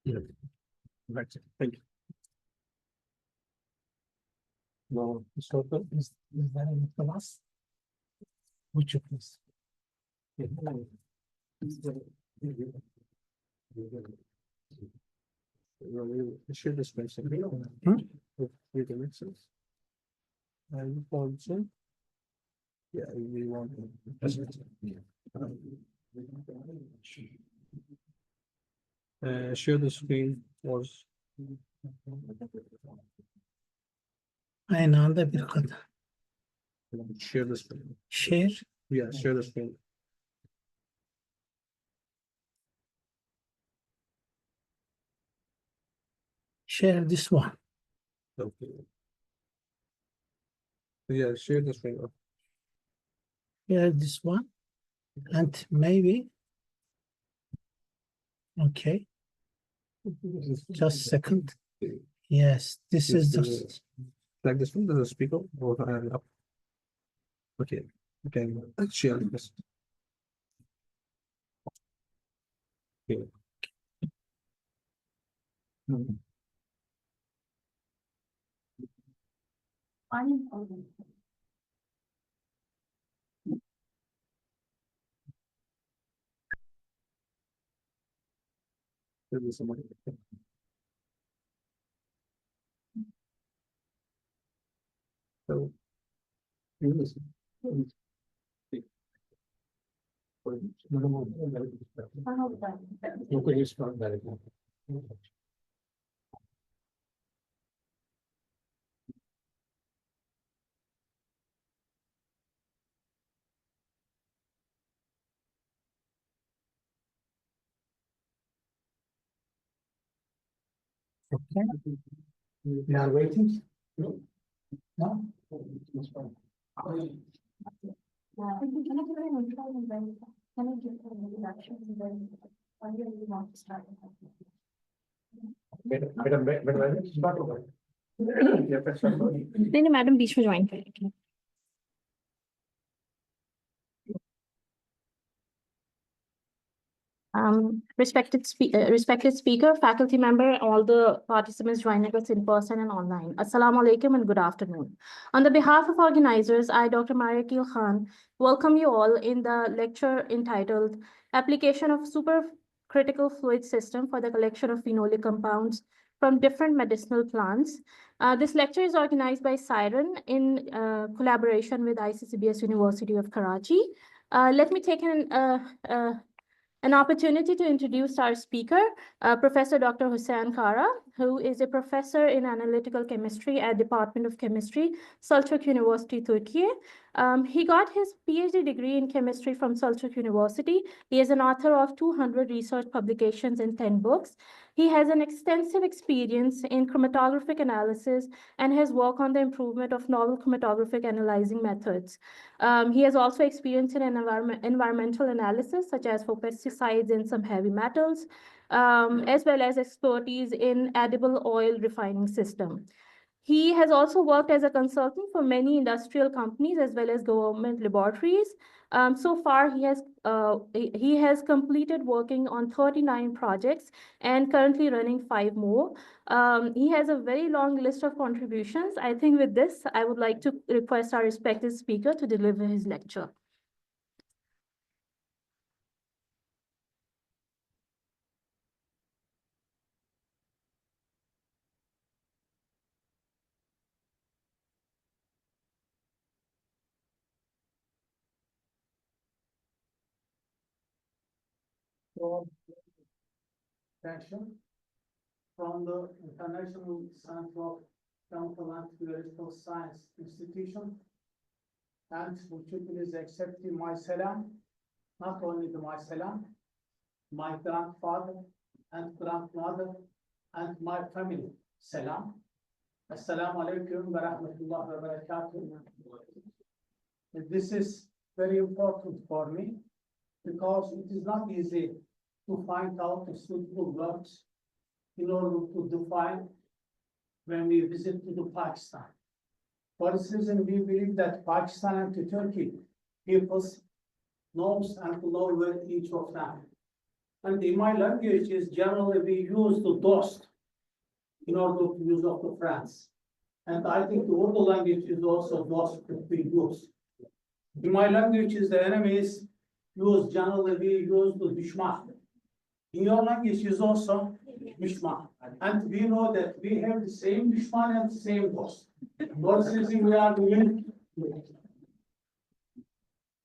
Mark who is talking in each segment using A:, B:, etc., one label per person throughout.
A: Yeah. Right. Thank you. No, historical is there in class? Which of this? Share the space. With the mixes. And also. Yeah, we want. Share the screen was.
B: Aynı anda bir kadın.
A: Share the screen.
B: Share.
A: Yeah, share the screen.
B: Share this one.
A: Okay. Yeah, share the screen.
B: Share this one. And maybe. Okay. Just a second. Yes, this is the.
A: Like this one, there's a speaker or up. Okay, okay, let's share this. Okay. Somebody. So,
B: Okay.
A: We are waiting. No. No.
C: नहीं madam बीच में join करेंगे. Respected speaker, faculty member, all the participants joining us in person and online. Assalamu alaikum and good afternoon. On the behalf of organizers, I, Dr. Mariakil Khan, welcome you all in the lecture entitled Application of Supercritical Fluid System for the Collection of Phenolic Compounds from Different Medicinal Plants. This lecture is organized by Siren in collaboration with iccbs University of Karachi. Let me take an opportunity to introduce our speaker, Professor Dr. Hüseyin Kara, who is a professor in analytical chemistry at Department of Chemistry, Selçuk University, Turkey. He got his PhD degree in chemistry from Selçuk University. He is an author of 200 research publications and 10 books. He has an extensive experience in chromatographic analysis and has worked on the improvement of novel chromatographic analyzing methods. He has also experience in environmental analysis, such as for pesticides and some heavy metals, as well as expertise in edible oil refining system. He has also worked as a consultant for many industrial companies as well as government laboratories. So far, he has completed working on 39 projects and currently running 5 more. He has a very long list of contributions. I think with this, I would like to request our respected speaker to deliver his lecture.
D: From the International Center of Chemical and Theoretical Science Institution, and would you please accept my salam, not only my salam, my grandfather and grandmother and my family salam. Assalamu alaikum wa rahmatullahi wa barakatuh. This is very important for me because it is not easy to find out the suitable words in order to define when we visit to Pakistan. For this reason, we believe that Pakistan and Turkey peoples knows and know well each of them. And in my language is generally we use the DOST in order to use of the France. And I think the Urdu language is also DOST that we use. In my language is the enemies use generally we use the düşman. In your language is also düşman. And we know that we have the same düşman and the same DOST. Those reason we are unique.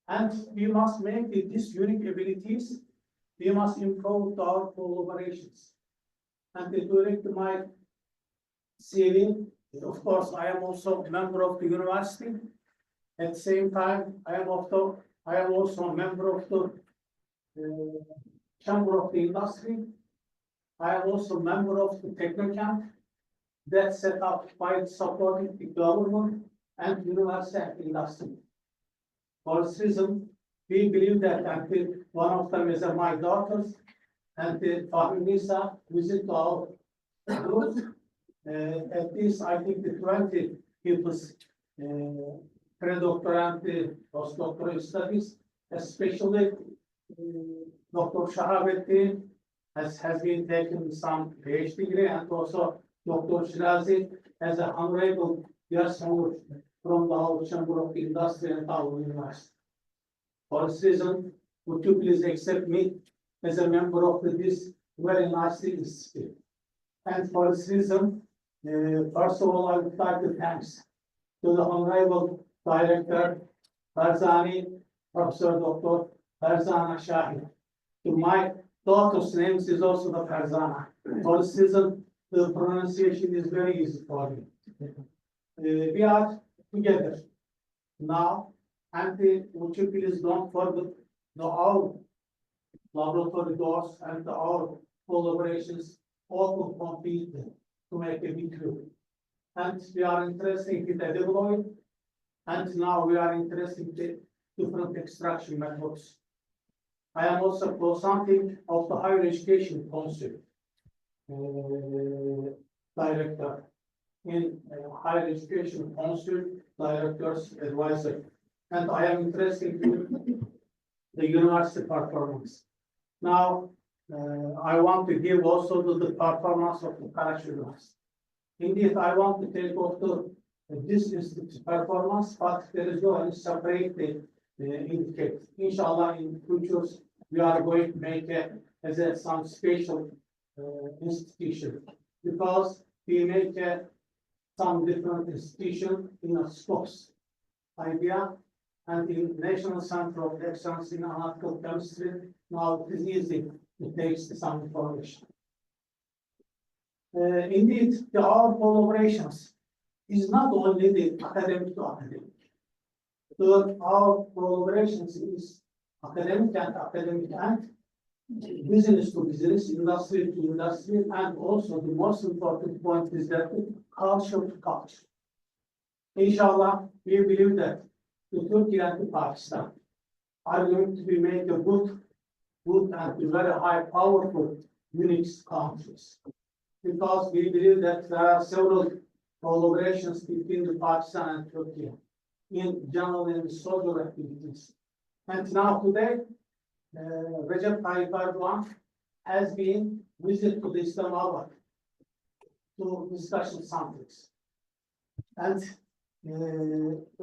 D: And we must make these unique abilities, we must improve our collaborations. And to direct my CV, of course, I am also a member of the university. At the same time, I am also a member of the Chamber of the Industry. I am also a member of the Technocamp that set up by supporting the government and university and industry. For this reason, we believe that until one of them is my daughters, and the Fahimisa visit our group. At least I think the 20 people, pre-doctoral, postdoctoral studies, especially Dr. Shahabettin has been taking some PhD degree, and also Dr. Shirazi as an honorable guest member from the Chamber of Industry and our university. For this reason, would you please accept me as a member of this very nice institute? And for this reason, first of all, I would like to thanks to the Honorable Director, Farzani, Professor Dr. Farzana Shahi. To my daughter's name is also the Farzana. For this reason, the pronunciation is very easy for me. We are together now, and would you please don't forget our laboratory doors and our collaborations all compete to make a big group. And we are interested in the edible oil, and now we are interested in different extraction methods. I am also consulting of the higher education council director in higher education council directors advisor, and I am interested in the university performance. Now, I want to give also to the performance of the Karachi University. Indeed, I want to take also this institute's performance, but there is no any separate indicate. Inshallah, in futures, we are going to make some special institution, because we make some different institution in a scopes idea, and in National Center of Excellence in Analytical Chemistry, now it is easy to take some information. Indeed, our collaborations is not only the academic to academic. So our collaborations is academic and business to business, industry to industry, and also the most important point is that culture to culture. Inshallah, we believe that the Turkey and the Pakistan are going to be made a good and very high powerful unique countries, because we believe that there are several collaborations between the Pakistan and Turkey in general in social activities. And now today, Recep Tayyip Erdogan has been visited to Islamabad to discuss some things. And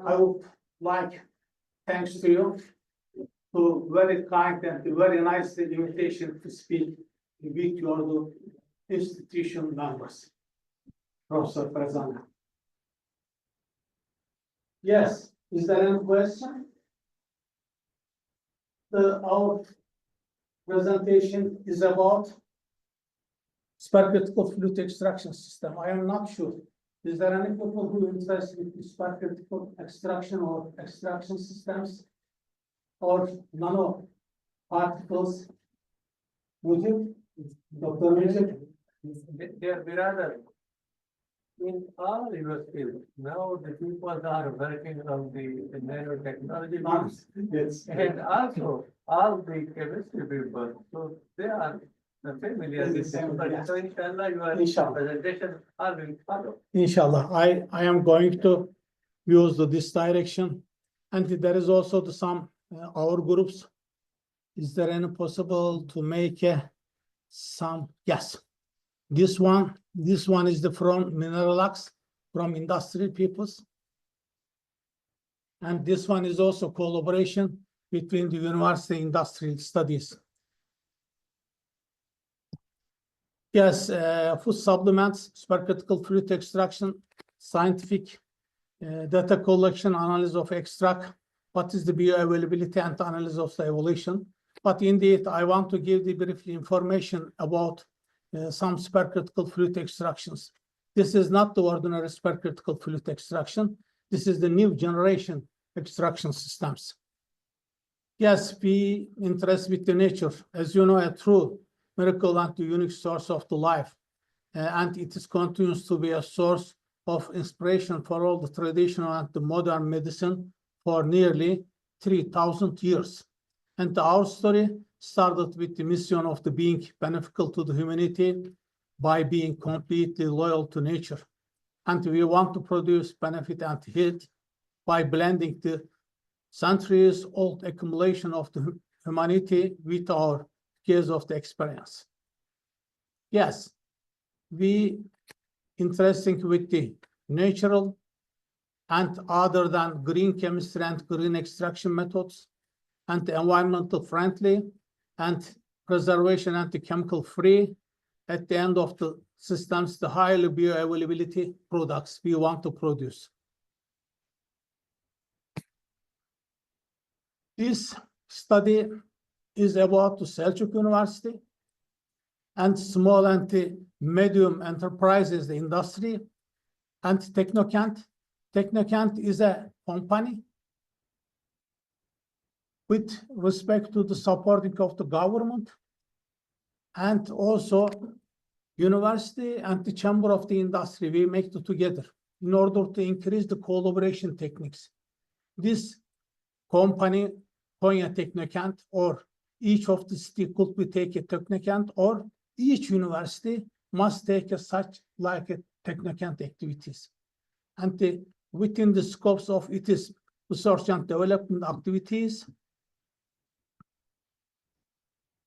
D: I would like, thanks to you, to very kind and very nice invitation to speak with your institution members. Professor Farzana. Yes, is there any question? Our presentation is about supercritical fluid extraction system. I am not sure. Is there any people who are interested in supercritical extraction or extraction systems or nano particles? Would you, Dr. Mujib?
E: Dear brother, in all universities, now the people are working on the nanotechnology.
D: Yes.
E: And also all the chemistry people, so they are familiar with this. But so inshallah, your presentation all will follow.
D: Inshallah, I am going to use this direction, and there is also some our groups
B: Is there any possible to make some? Yes. This one is the from Mineralax, from industry peoples. And this one is also collaboration between the university industrial studies. Yes, food supplements, supercritical fluid extraction, scientific data collection, analysis of extract, what is the bioavailability and analysis of the evolution. But indeed, I want to give the brief information about some supercritical fluid extractions. This is not the ordinary supercritical fluid extraction. This is the new generation extraction systems. Yes, we interest with the nature. As you know, a true miracle and the unique source of the life. And it is continues to be a source of inspiration for all the traditional and the modern medicine for nearly 3,000 years. And our story started with the mission of the being beneficial to the humanity by being completely loyal to nature. And we want to produce benefit and health by blending the centuries-old accumulation of the humanity with our years of the experience. Yes, we interesting with the natural and other than green chemistry and green extraction methods and the environmental friendly and preservation and the chemical free at the end of the systems, the highly bioavailability products we want to produce. This study is about the Selçuk University and small and medium enterprises, the industry, and Technokent. Technokent is a company with respect to the supporting of the government and also university and the chamber of the industry. We make it together in order to increase the collaboration techniques. This company, Konya Technokent, or each of the city could be take a Technokent, or each university must take a such like a Technokent activities. And within the scopes of it is research and development activities,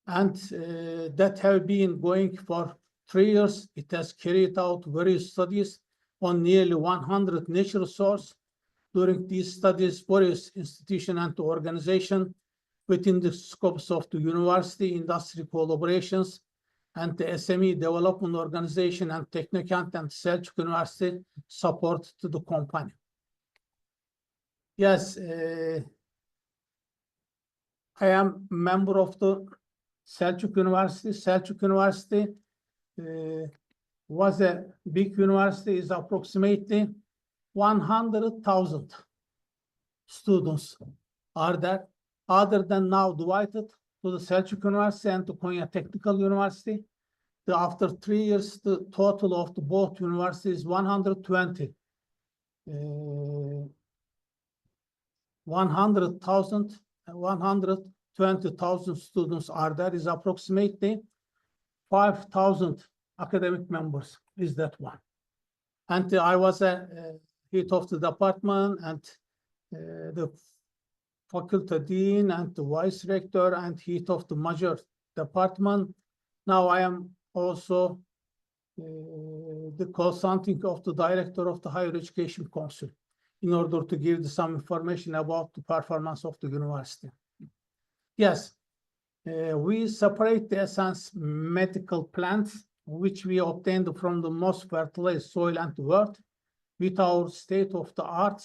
B: and that have been going for 3 years. It has carried out various studies on nearly 100 natural sources. During these studies, various institutions and organizations within the scopes of the university industry collaborations and the SME development organization and Technokent and Selçuk University support to the company. Yes, I am member of the Selçuk University. Selçuk University was a big university, is approximately 100,000 students are there, other than now divided to the Selçuk University and the Konya Technical University. After 3 years, the total of the both universities 120. 120,000 students are there, is approximately 5,000 academic members, is that one. And I was a head of the department and the faculty dean and the vice rector and head of the major department. Now I am also the consulting of the director of the Higher Education Council in order to give some information about the performance of the university. Yes, we separate the essence medical plants, which we obtained from the most fertilized soil and the world with our state-of-the-art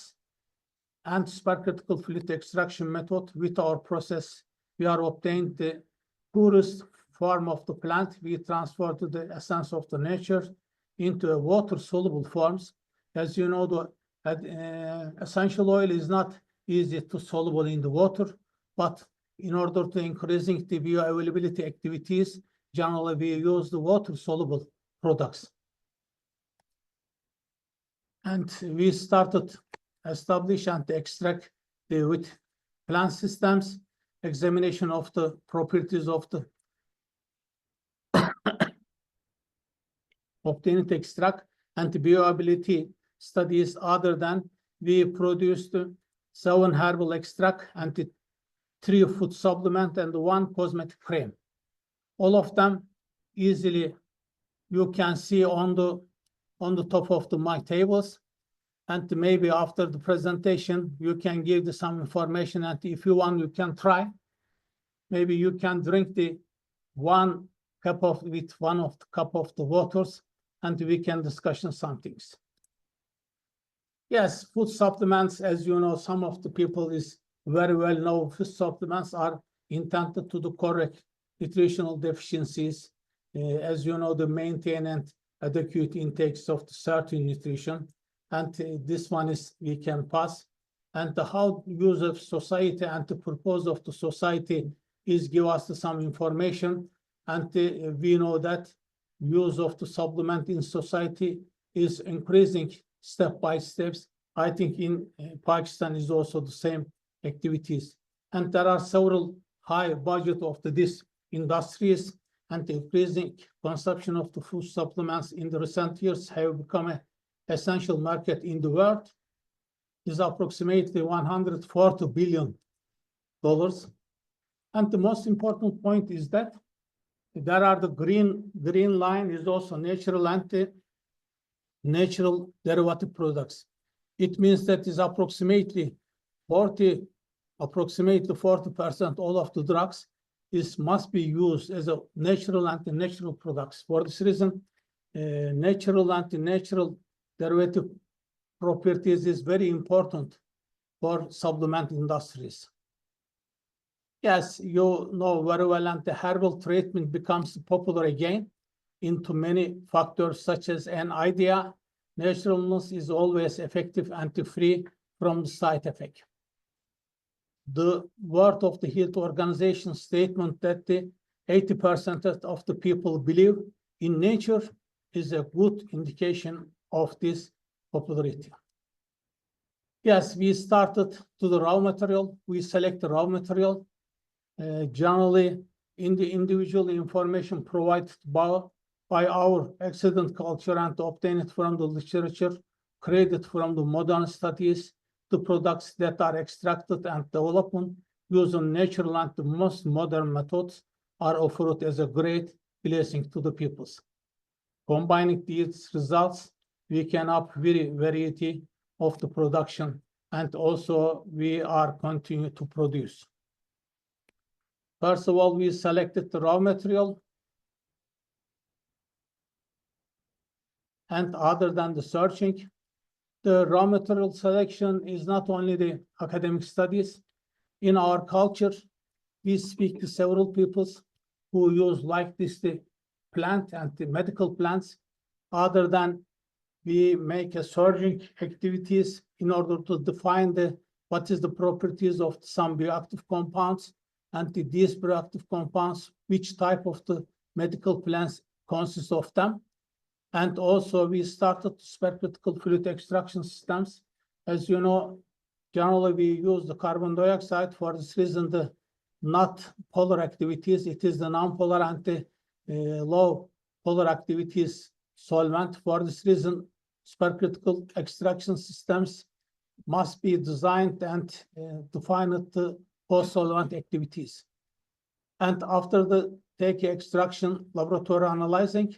B: and supercritical fluid extraction method. With our process, we are obtained the purest form of the plant. We transfer to the essence of the nature into a water-soluble forms. As you know, the essential oil is not easy to soluble in the water, but in order to increasing the bioavailability activities, generally we use the water-soluble products. And we started establish and extract with plant systems, examination of the properties of the obtained extract and the bioavailability studies. Other than we produced 7 herbal extract and 3 food supplement, and 1 cosmetic cream. All of them easily you can see on the top of my tables. And maybe after the presentation, you can give some information, and if you want, you can try. Maybe you can drink the 1 cup with 1 of the cup of the waters, and we can discuss some things. Yes, food supplements, as you know, some of the people is very well know food supplements are intended to correct nutritional deficiencies, as you know, the maintain and adequate intakes of the certain nutrition. And this one is we can pass. And the how use of society and the purpose of the society is give us some information. And we know that use of the supplement in society is increasing step by steps. I think in Pakistan is also the same activities. And there are several high budget of these industries, and the increasing consumption of the food supplements in the recent years have become an essential market in the world. Is approximately $140 billion. And the most important point is that there are the green line is also natural derivative products. It means that is approximately 40% all of the drugs must be used as a natural anti-natural products. For this reason, natural anti-natural derivative properties is very important for supplement industries. Yes, you know very well, and the herbal treatment becomes popular again into many factors, such as an idea, naturalness is always effective and free from the side effect. The World of the Health Organization statement that the 80% of the people believe in nature is a good indication of this popularity. Yes, we started to the raw material. We select the raw material. Generally, in the individual information provided by our accident culture and obtained from the literature, created from the modern studies, the products that are extracted and developed using natural and the most modern methods are offered as a great blessing to the peoples. Combining these results, we can up variety of the production, and also we are continue to produce. First of all, we selected the raw material. And other than the searching, the raw material selection is not only the academic studies. In our culture, we speak to several peoples who use like this the plant and the medical plants. Other than we make a searching activities in order to define what is the properties of some bioactive compounds, and these bioactive compounds, which type of the medical plants consists of them. And also we started supercritical fluid extraction systems. As you know, generally we use the carbon dioxide. For this reason, the not polar activities, it is the non-polar and the low polar activities solvent. For this reason, supercritical extraction systems must be designed and defined the post-solvent activities. And after the take extraction, laboratory analyzing,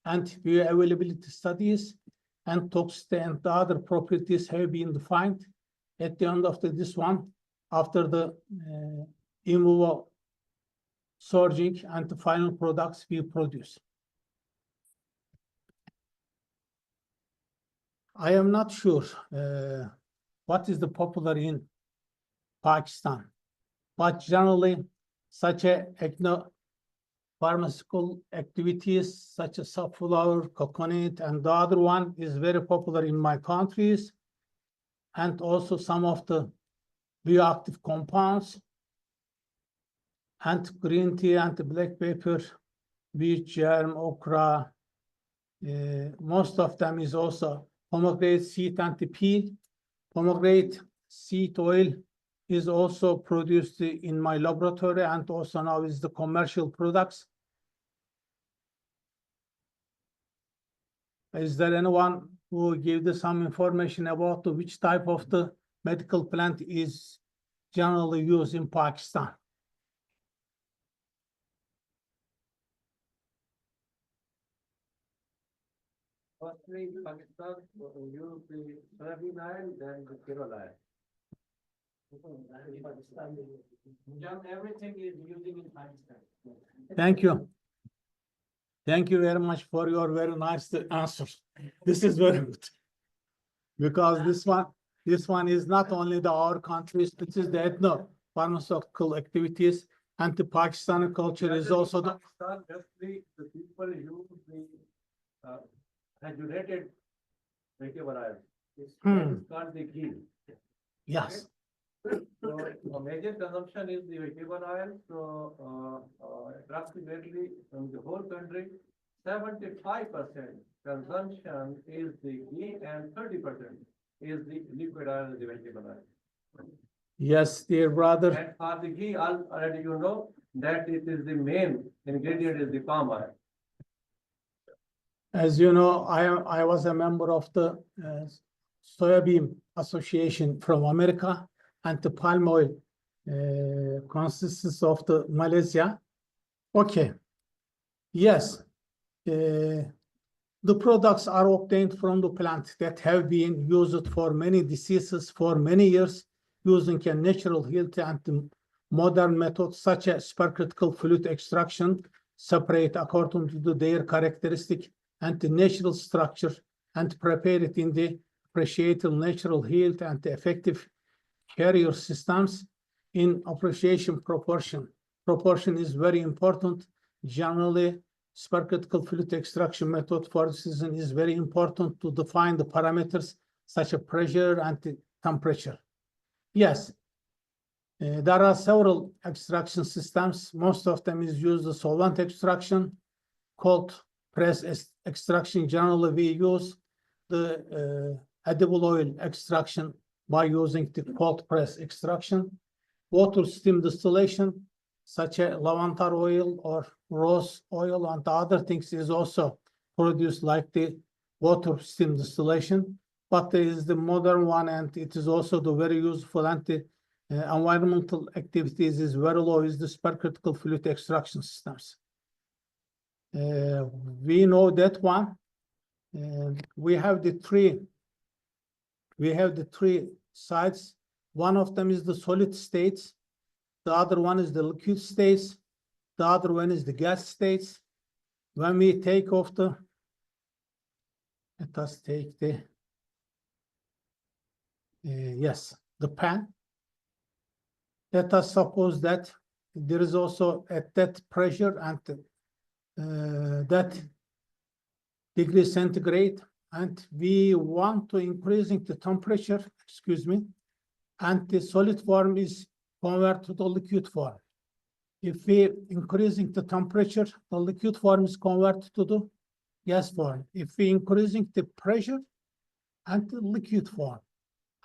B: and bioavailability studies and toxicity and the other properties have been defined. At the end of this one, after the in vivo sorting and the final products we produce. I am not sure what is the popular in Pakistan, but generally such a pharmaceutical activities such as safflower, coconut, and the other one is very popular in my countries. And also some of the bioactive compounds and green tea and the black pepper, wheat germ, okra. Most of them is also pomegranate seed and the peel. Pomegranate seed oil is also produced in my laboratory, and also now is the commercial products. Is there anyone who gave some information about which type of the medical plant is generally used in Pakistan?
E: Firstly, Pakistan use the soybean oil, then the phenolic.
D: Everything is using in Pakistan.
B: Thank you. Thank you very much for your very nice answer. This is very good. Because this one is not only our countries, it is the ethno-pharmaceutical activities, and the Pakistani culture is also the.
E: Pakistan, just the people use the hydrogenated vegetable oil. That is called the ghee.
B: Yes.
E: So a major consumption is the vegetable oil. So approximately from the whole country, 75% consumption is the ghee and 30% is the liquid oil, the vegetable oil.
B: Yes, dear brother.
E: And for the ghee, already you know that it is the main ingredient is the palm oil.
B: As you know, I was a member of the soybean association from America, and the palm oil consists of the Malaysia. Okay. Yes. The products are obtained from the plant that have been used for many diseases for many years using a natural health and modern methods such as supercritical fluid extraction, separate according to their characteristic and the natural structure, and prepare it in the appreciated natural health and effective carrier systems in appreciation proportion. Proportion is very important. Generally, supercritical fluid extraction method for the season is very important to define the parameters such as pressure and temperature. Yes, there are several extraction systems. Most of them is used the solvent extraction, cold press extraction. Generally, we use the edible oil extraction by using the cold press extraction. Water steam distillation, such as lavender oil or rose oil and other things is also produced like the water steam distillation. But there is the modern one, and it is also the very useful, and the environmental activities is very low, is the supercritical fluid extraction systems. We know that one. We have the three sides. One of them is the solid states. The other one is the liquid states. The other one is the gas states. When we take off the, let us take the, yes, the pan. Let us suppose that there is also at that pressure and that degree centigrade, and we want to increasing the temperature, excuse me, and the solid form is converted to the liquid form. If we increasing the temperature, the liquid form is converted to the gas form. If we increasing the pressure and the liquid form,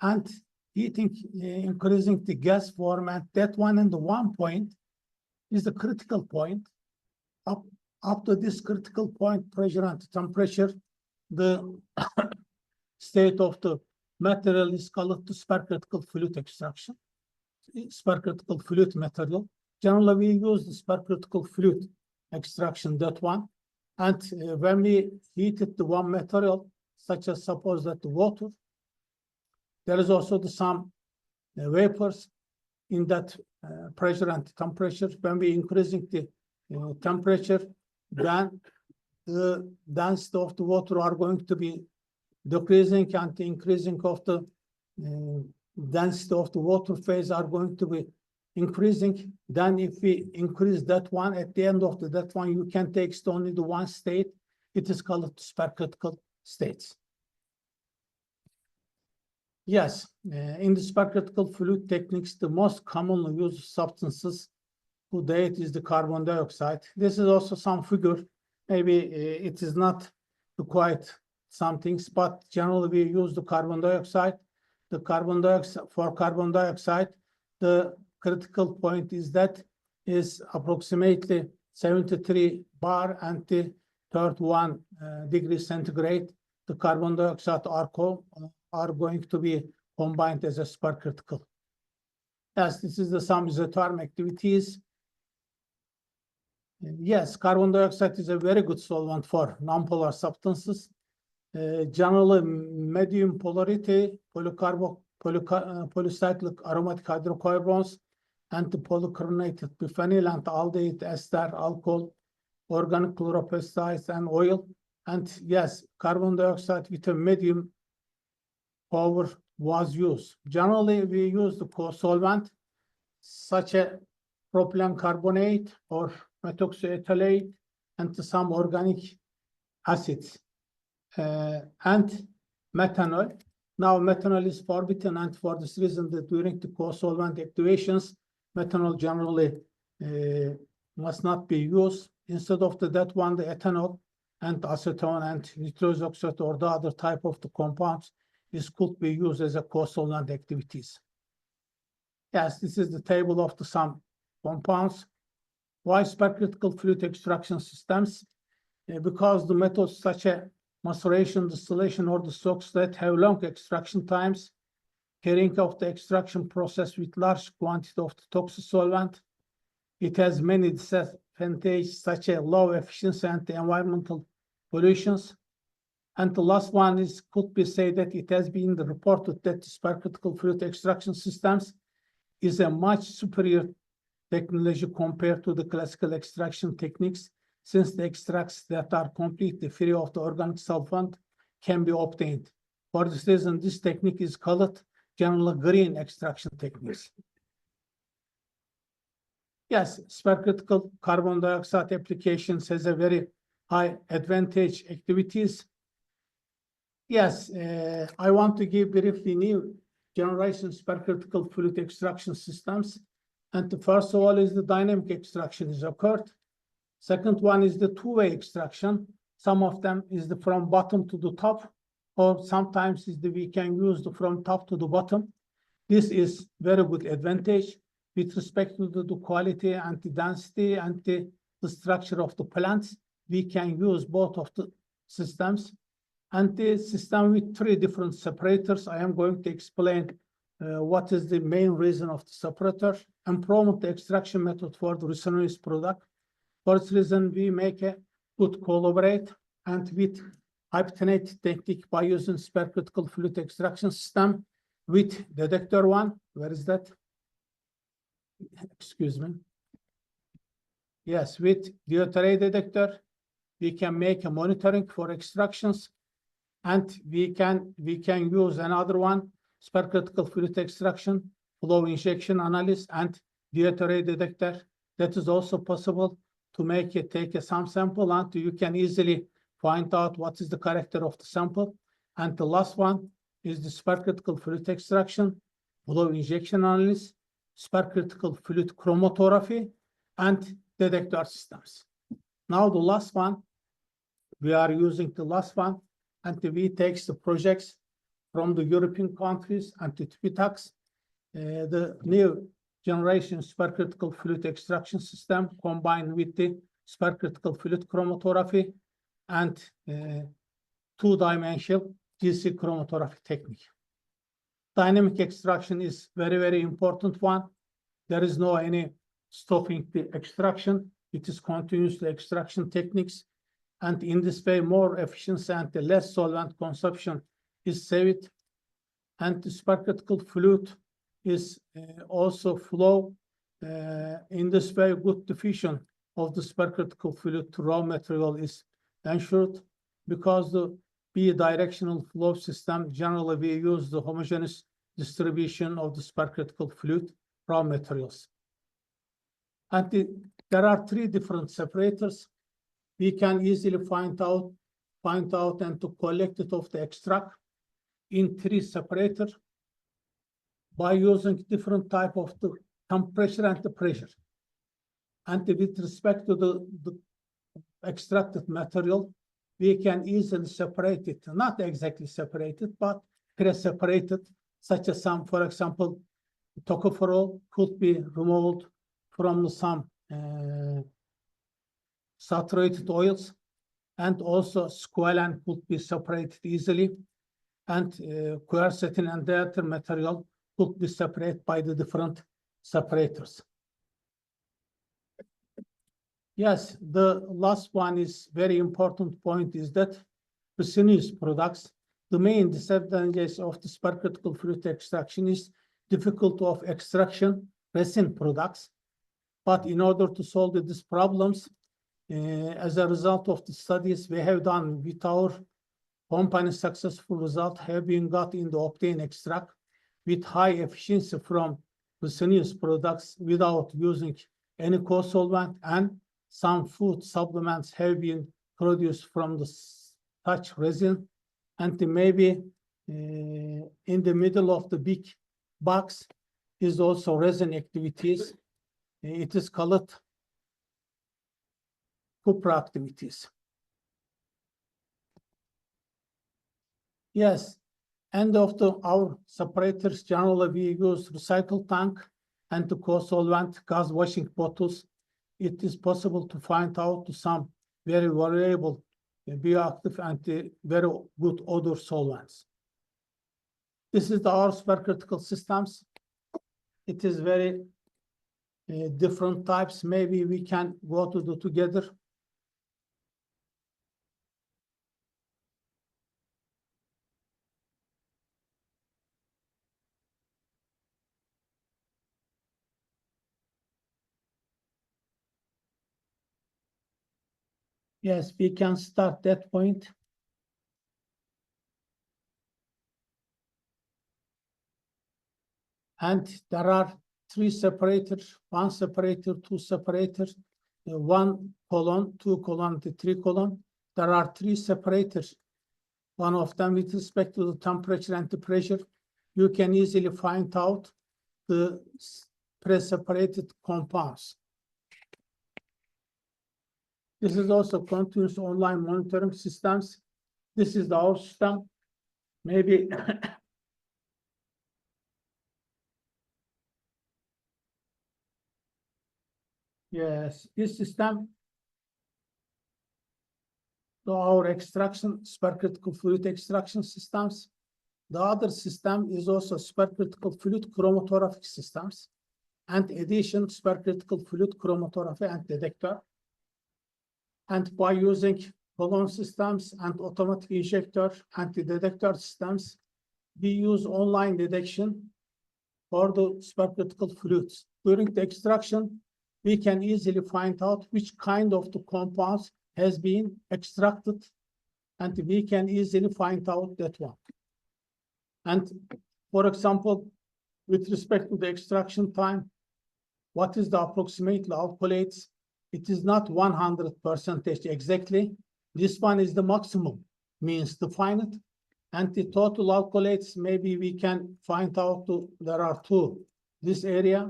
B: and heating, increasing the gas form, and that one and the 1 point is the critical point. Up to this critical point, pressure and temperature, the state of the material is called the supercritical fluid extraction. Supercritical fluid material. Generally, we use the supercritical fluid extraction, that one. And when we heated the one material, such as suppose that the water, there is also some vapors in that pressure and temperature. When we increasing the temperature, then the density of the water are going to be decreasing, and the increasing of the density of the water phase are going to be increasing. Then if we increase that one, at the end of that one, you can take only the one state. It is called supercritical states. Yes, in the supercritical fluid techniques, the most commonly used substances to date is the carbon dioxide. This is also some figure. Maybe it is not quite some things, but generally we use the carbon dioxide. The carbon dioxide, for carbon dioxide, the critical point is that is approximately 73 bar and the 31 degrees centigrade. The carbon dioxide are going to be combined as a supercritical. Yes, this is the some isotherm activities. Yes, carbon dioxide is a very good solvent for nonpolar substances. Generally, medium polarity, polycyclic aromatic hydrocarbons, anti-polychlorinated biphenyl, anti-aldehyde ester, alcohol, organic chloropesticides, and oil. And yes, carbon dioxide with a medium power was used. Generally, we use the co-solvent, such as propylene carbonate or methoxyethylate, and some organic acids. And methanol. Now, methanol is forbidden, and for this reason, that during the co-solvent activations, methanol generally must not be used. Instead of that one, the ethanol and acetone and nitrous oxide or the other type of the compounds could be used as a co-solvent activities. Yes, this is the table of the some compounds. Why supercritical fluid extraction systems? Because the methods such as maceration, distillation, or the stocks that have long extraction times, carrying out the extraction process with large quantity of the toxic solvent. It has many disadvantages such as low efficiency and the environmental pollutions. And the last one could be said that it has been reported that the supercritical fluid extraction systems is a much superior technology compared to the classical extraction techniques, since the extracts that are completely free of the organic solvent can be obtained. For this reason, this technique is called general green extraction techniques. Yes, supercritical carbon dioxide applications has a very high advantage activities. Yes, I want to give briefly new generation supercritical fluid extraction systems. And the first of all is the dynamic extraction is occurred. Second one is the two-way extraction. Some of them is from bottom to the top, or sometimes we can use from top to the bottom. This is very good advantage with respect to the quality and the density and the structure of the plants. We can use both of the systems. And the system with 3 different separators, I am going to explain what is the main reason of the separator and promote the extraction method for the resinous product. For this reason, we make a good collaborate and with hyphenate technique by using supercritical fluid extraction system with detector one. Where is that? Excuse me. Yes, with deuterate detector, we can make a monitoring for extractions, and we can use another one, supercritical fluid extraction, flow injection analysis, and deuterate detector. That is also possible to take some sample, and you can easily find out what is the character of the sample. And the last one is the supercritical fluid extraction, flow injection analysis, supercritical fluid chromatography, and detector systems. Now the last one, we are using the last one, and we take the projects from the European countries and the TPTAX, the new generation supercritical fluid extraction system combined with the supercritical fluid chromatography and two-dimensional GC chromatography technique. Dynamic extraction is very, very important one. There is no any stopping the extraction. It is continuous extraction techniques. And in this way, more efficiency and the less solvent consumption is saved. And the supercritical fluid is also flow. In this way, good diffusion of the supercritical fluid to raw material is ensured, because the bidirectional flow system, generally we use the homogeneous distribution of the supercritical fluid raw materials. And there are 3 different separators. We can easily find out and to collect it of the extract in 3 separators by using different type of the temperature and the pressure. And with respect to the extracted material, we can easily separate it, not exactly separated, but pre-separated, such as some, for example, tocopherol could be removed from some saturated oils, and also squalane could be separated easily, and quercetin and the other material could be separated by the different separators. Yes, the last one is very important point is that resinous products, the main disadvantage of the supercritical fluid extraction is difficulty of extraction resin products. But in order to solve these problems, as a result of the studies we have done with our company, successful result have been got in the obtained extract with high efficiency from resinous products without using any co-solvent, and some food supplements have been produced from the such resin. And maybe in the middle of the big box is also resin activities. It is called cupra activities. Yes, end of our separators, generally we use recycle tank and the co-solvent gas washing bottles. It is possible to find out some very variable bioactive and very good odor solvents. This is our supercritical systems. It is very different types. Maybe we can go to do together. Yes, we can start that point. And there are 3 separators, 1 separator, 2 separators, 1 colon, 2 colon, 3 colon. There are 3 separators. One of them with respect to the temperature and the pressure. You can easily find out the pre-separated compounds. This is also continuous online monitoring systems. This is our system. Maybe yes, this system, our extraction, supercritical fluid extraction systems. The other system is also supercritical fluid chromatographic systems, and addition supercritical fluid chromatography and detector. And by using column systems and automatic injector and the detector systems, we use online detection for the supercritical fluids. During the extraction, we can easily find out which kind of the compounds has been extracted, and we can easily find out that one. And for example, with respect to the extraction time, what is the approximate alcoholates? It is not 100% exactly. This one is the maximum means defined. And the total alcoholates, maybe we can find out there are 2. This area.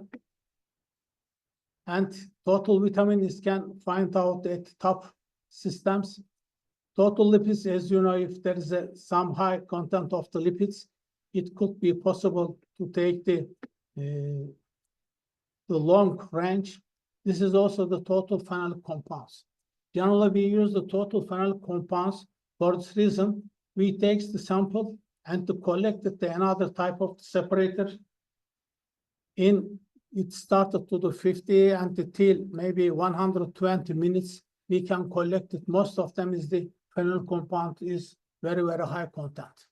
B: And total vitamins can find out at top systems. Total lipids, as you know, if there is some high content of the lipids, it could be possible to take the long range. This is also the total phenolic compounds. Generally, we use the total phenolic compounds. For this reason, we take the sample and to collect it to another type of separator. It started to the 50 and until maybe 120 minutes, we can collect it. Most of them is the phenol compound is very, very high content.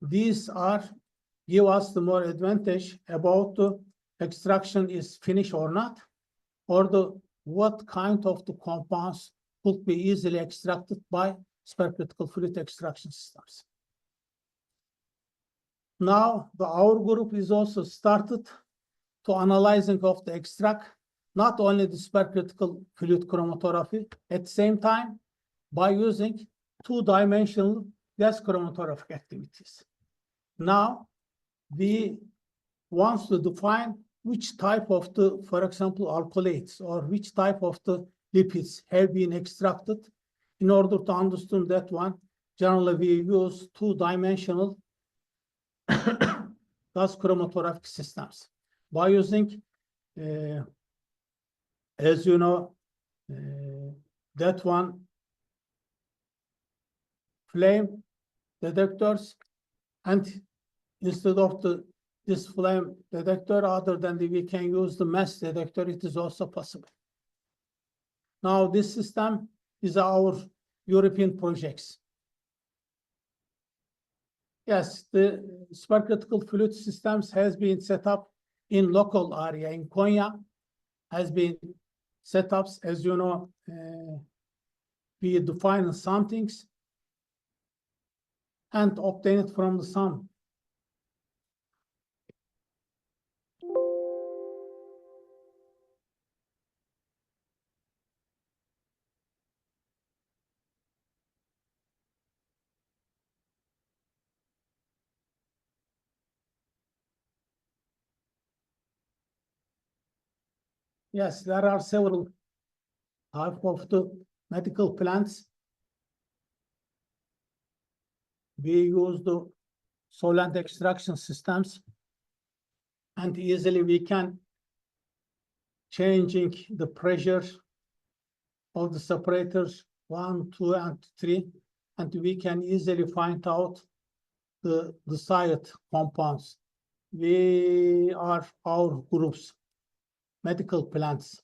B: These give us the more advantage about the extraction is finished or not, or what kind of the compounds could be easily extracted by supercritical fluid extraction systems. Now, our group is also started to analyzing of the extract, not only the supercritical fluid chromatography, at the same time, by using 2-dimensional gas chromatographic activities. Now, we want to define which type of for example, alcoholates or which type of the lipids have been extracted. In order to understand that one, generally we use 2-dimensional gas chromatographic systems. By using, as you know, that one, flame detectors, and instead of the this flame detector, other than we can use the mass detector, it is also possible. Now, this system is our European projects. Yes, the supercritical fluid systems has been set up in local area in Konya, has been set up, as you know, we define some things and obtain it from the sun. Yes, there are several types of the medical plants. We use the solvent extraction systems, and easily we can changing the pressure of the separators 1, 2, and 3, and we can easily find out the desired compounds. We are our groups, medical plants.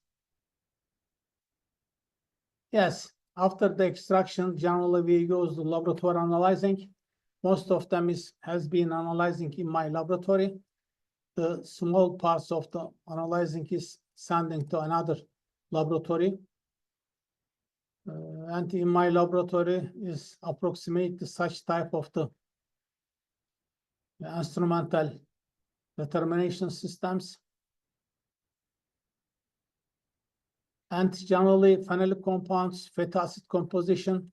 B: Yes, after the extraction, generally we use the laboratory analyzing. Most of them has been analyzing in my laboratory. The small parts of the analyzing is sending to another laboratory. And in my laboratory is approximate such type of the instrumental determination systems. And generally phenolic compounds, fatty acid composition,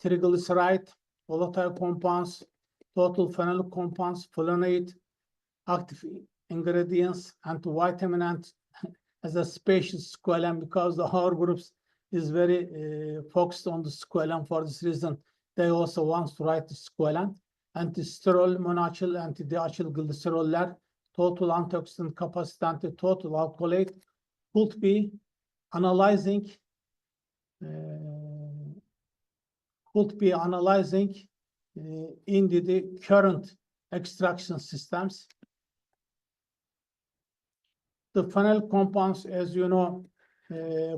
B: triglyceride, volatile compounds, total phenolic compounds, flavonoid, active ingredients, and vitamin, and as a species squalene, because our groups is very focused on the squalene. For this reason, they also want to write the squalene. Anti-sterol, monoacyl, anti-diacyl glyceroller, total antioxidant capacity, and total alkylate could be analyzing in the current extraction systems. The phenol compounds, as you know,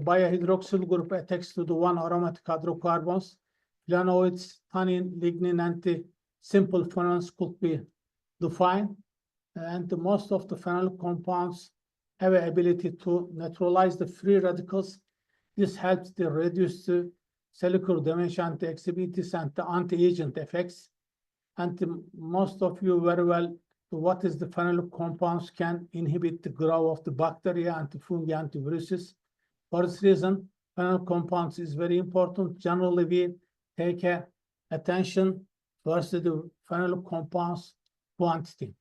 B: by a hydroxyl group attached to the one aromatic hydrocarbons, flavonoids, tannin, lignin, and the simple phenols could be defined. And most of the phenol compounds have an ability to neutralize the free radicals. This helps to reduce the cellular damage and the exhibits and the anti-agent effects. And most of you very well, what is the phenolic compounds can inhibit the growth of the bacteria and the fungi and the viruses. For this reason, phenolic compounds is very important. Generally, we take attention first to the phenolic compounds quantity.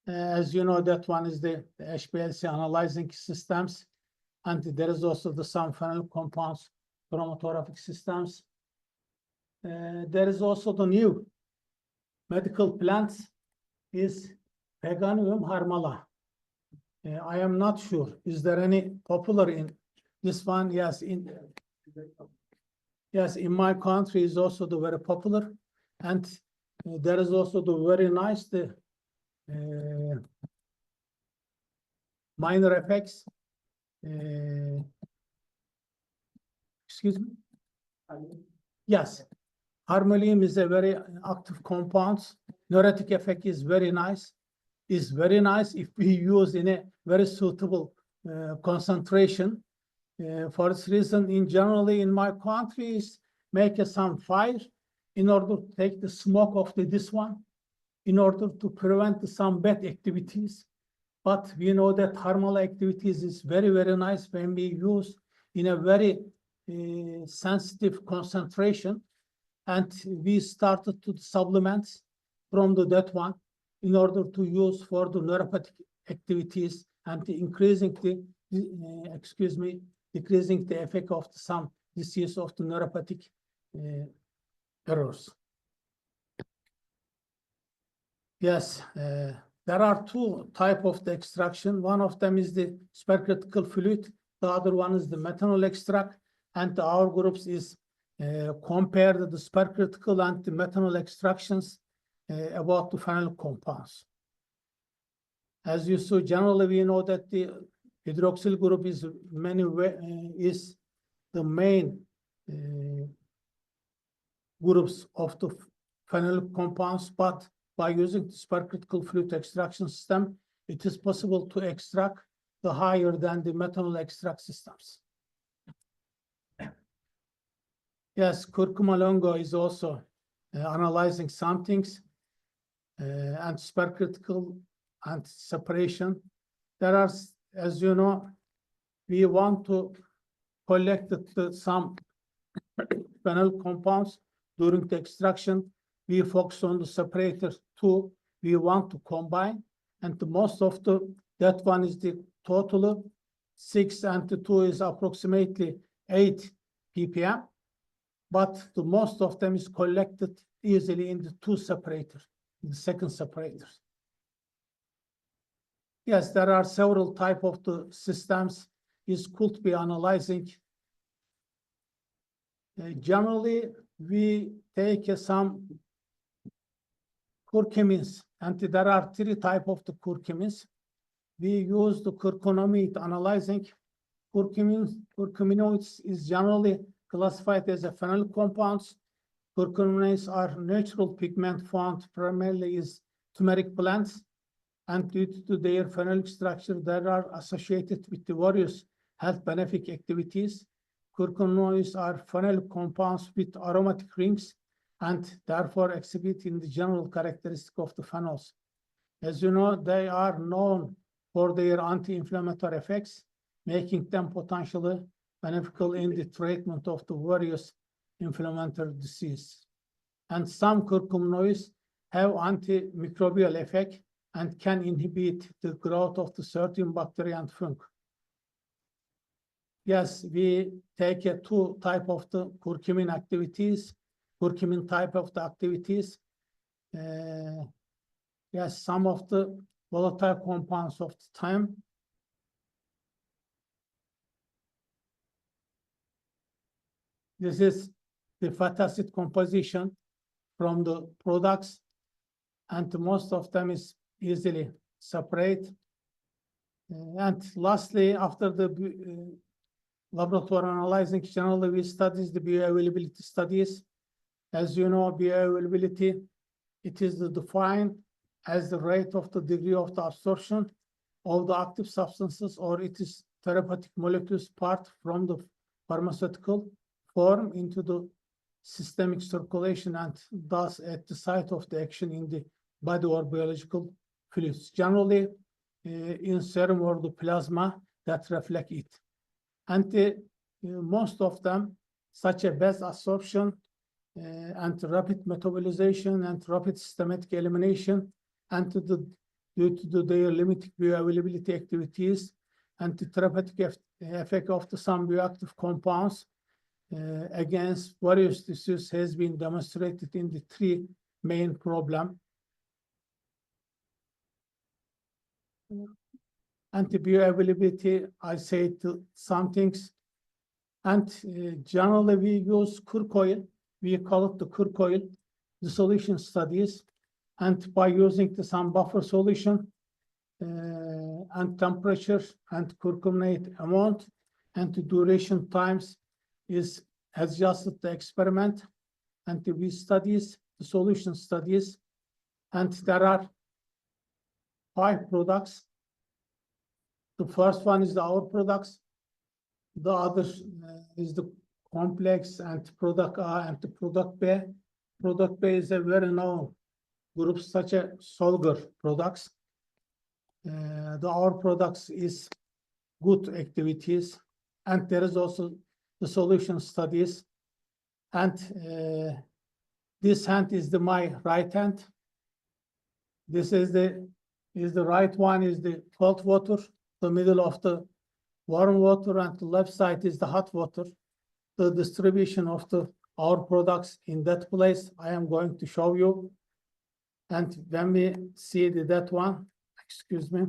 B: As you know, that one is the HPLC analyzing systems, and there is also the some phenolic compounds chromatographic systems. There is also the new medical plants is Peganium harmala. I am not sure. Is there any popular in this one? Yes, in my country is also the very popular, and there is also the very nice the minor effects. Excuse me. Yes, harmonium is a very active compound. Neurotic effect is very nice. Is very nice if we use in a very suitable concentration. For this reason, in generally in my countries, make some fire in order to take the smoke of this one, in order to prevent some bad activities. But we know that harmful activities is very, very nice when we use in a very sensitive concentration. And we started to supplement from that one in order to use for the neuropathic activities and increasing the, decreasing the effect of some disease of the neuropathic errors. Yes, there are two types of the extraction. One of them is the supercritical fluid. The other one is the methanol extract. And our groups is compared the supercritical and the methanol extractions about the phenolic compounds. As you saw, generally we know that the hydroxyl group is is the main groups of the phenolic compounds, but by using the supercritical fluid extraction system, it is possible to extract the higher than the methanol extract systems. Yes, curcuma longa is also analyzing some things, and supercritical and separation. There are, as you know, we want to collect some phenol compounds during the extraction. We focus on the separator 2. We want to combine, and the most of that one is the total 6, and the 2 is approximately 8 ppm. But the most of them is collected easily in the 2 separators, in the second separators. Yes, there are several types of the systems is could be analyzing. Generally, we take some curcumins, and there are 3 types of the curcumins. We use the curcuminoid analyzing. Curcuminoids is generally classified as a phenolic compounds. Curcuminoids are natural pigment found primarily in turmeric plants, and due to their phenolic structure, they are associated with the various health benefit activities. Curcuminoids are phenolic compounds with aromatic rings and therefore exhibiting the general characteristic of the phenols. As you know, they are known for their anti-inflammatory effects, making them potentially beneficial in the treatment of the various inflammatory diseases. And some curcuminoids have antimicrobial effect and can inhibit the growth of the certain bacteria and fungi. Yes, we take 2 types of the curcumin activities, curcumin type of the activities. Yes, some of the volatile compounds of the time. This is the fatty acid composition from the products, and most of them is easily separate. And lastly, after the laboratory analyzing, generally we study the bioavailability studies. As you know, bioavailability, it is defined as the rate of the degree of the absorption of the active substances, or it is therapeutic molecules part from the pharmaceutical form into the systemic circulation, and thus at the site of the action in the body or biological fluids, generally in serum or the plasma that reflect it. And most of them, such as best absorption and rapid metabolization and rapid systematic elimination, and due to their limited bioavailability activities and the therapeutic effect of some bioactive compounds against various diseases has been demonstrated in the 3 main problems. Anti-bioavailability, I say some things. And generally we use curc oil. We call it the curc oil, the solution studies. And by using some buffer solution and temperature and curcuminate amount and the duration times is adjusted the experiment, and we studies the solution studies, and there are 5 products. The first one is our products. The other is the complex and product A and the product B. Product B is a very known group such as Solgar products. Our products is good activities, and there is also the solution studies. And this hand is my right hand. This is the right one is the cold water, the middle of the warm water, and the left side is the hot water. The distribution of our products in that place I am going to show you. And when we see that one, excuse me.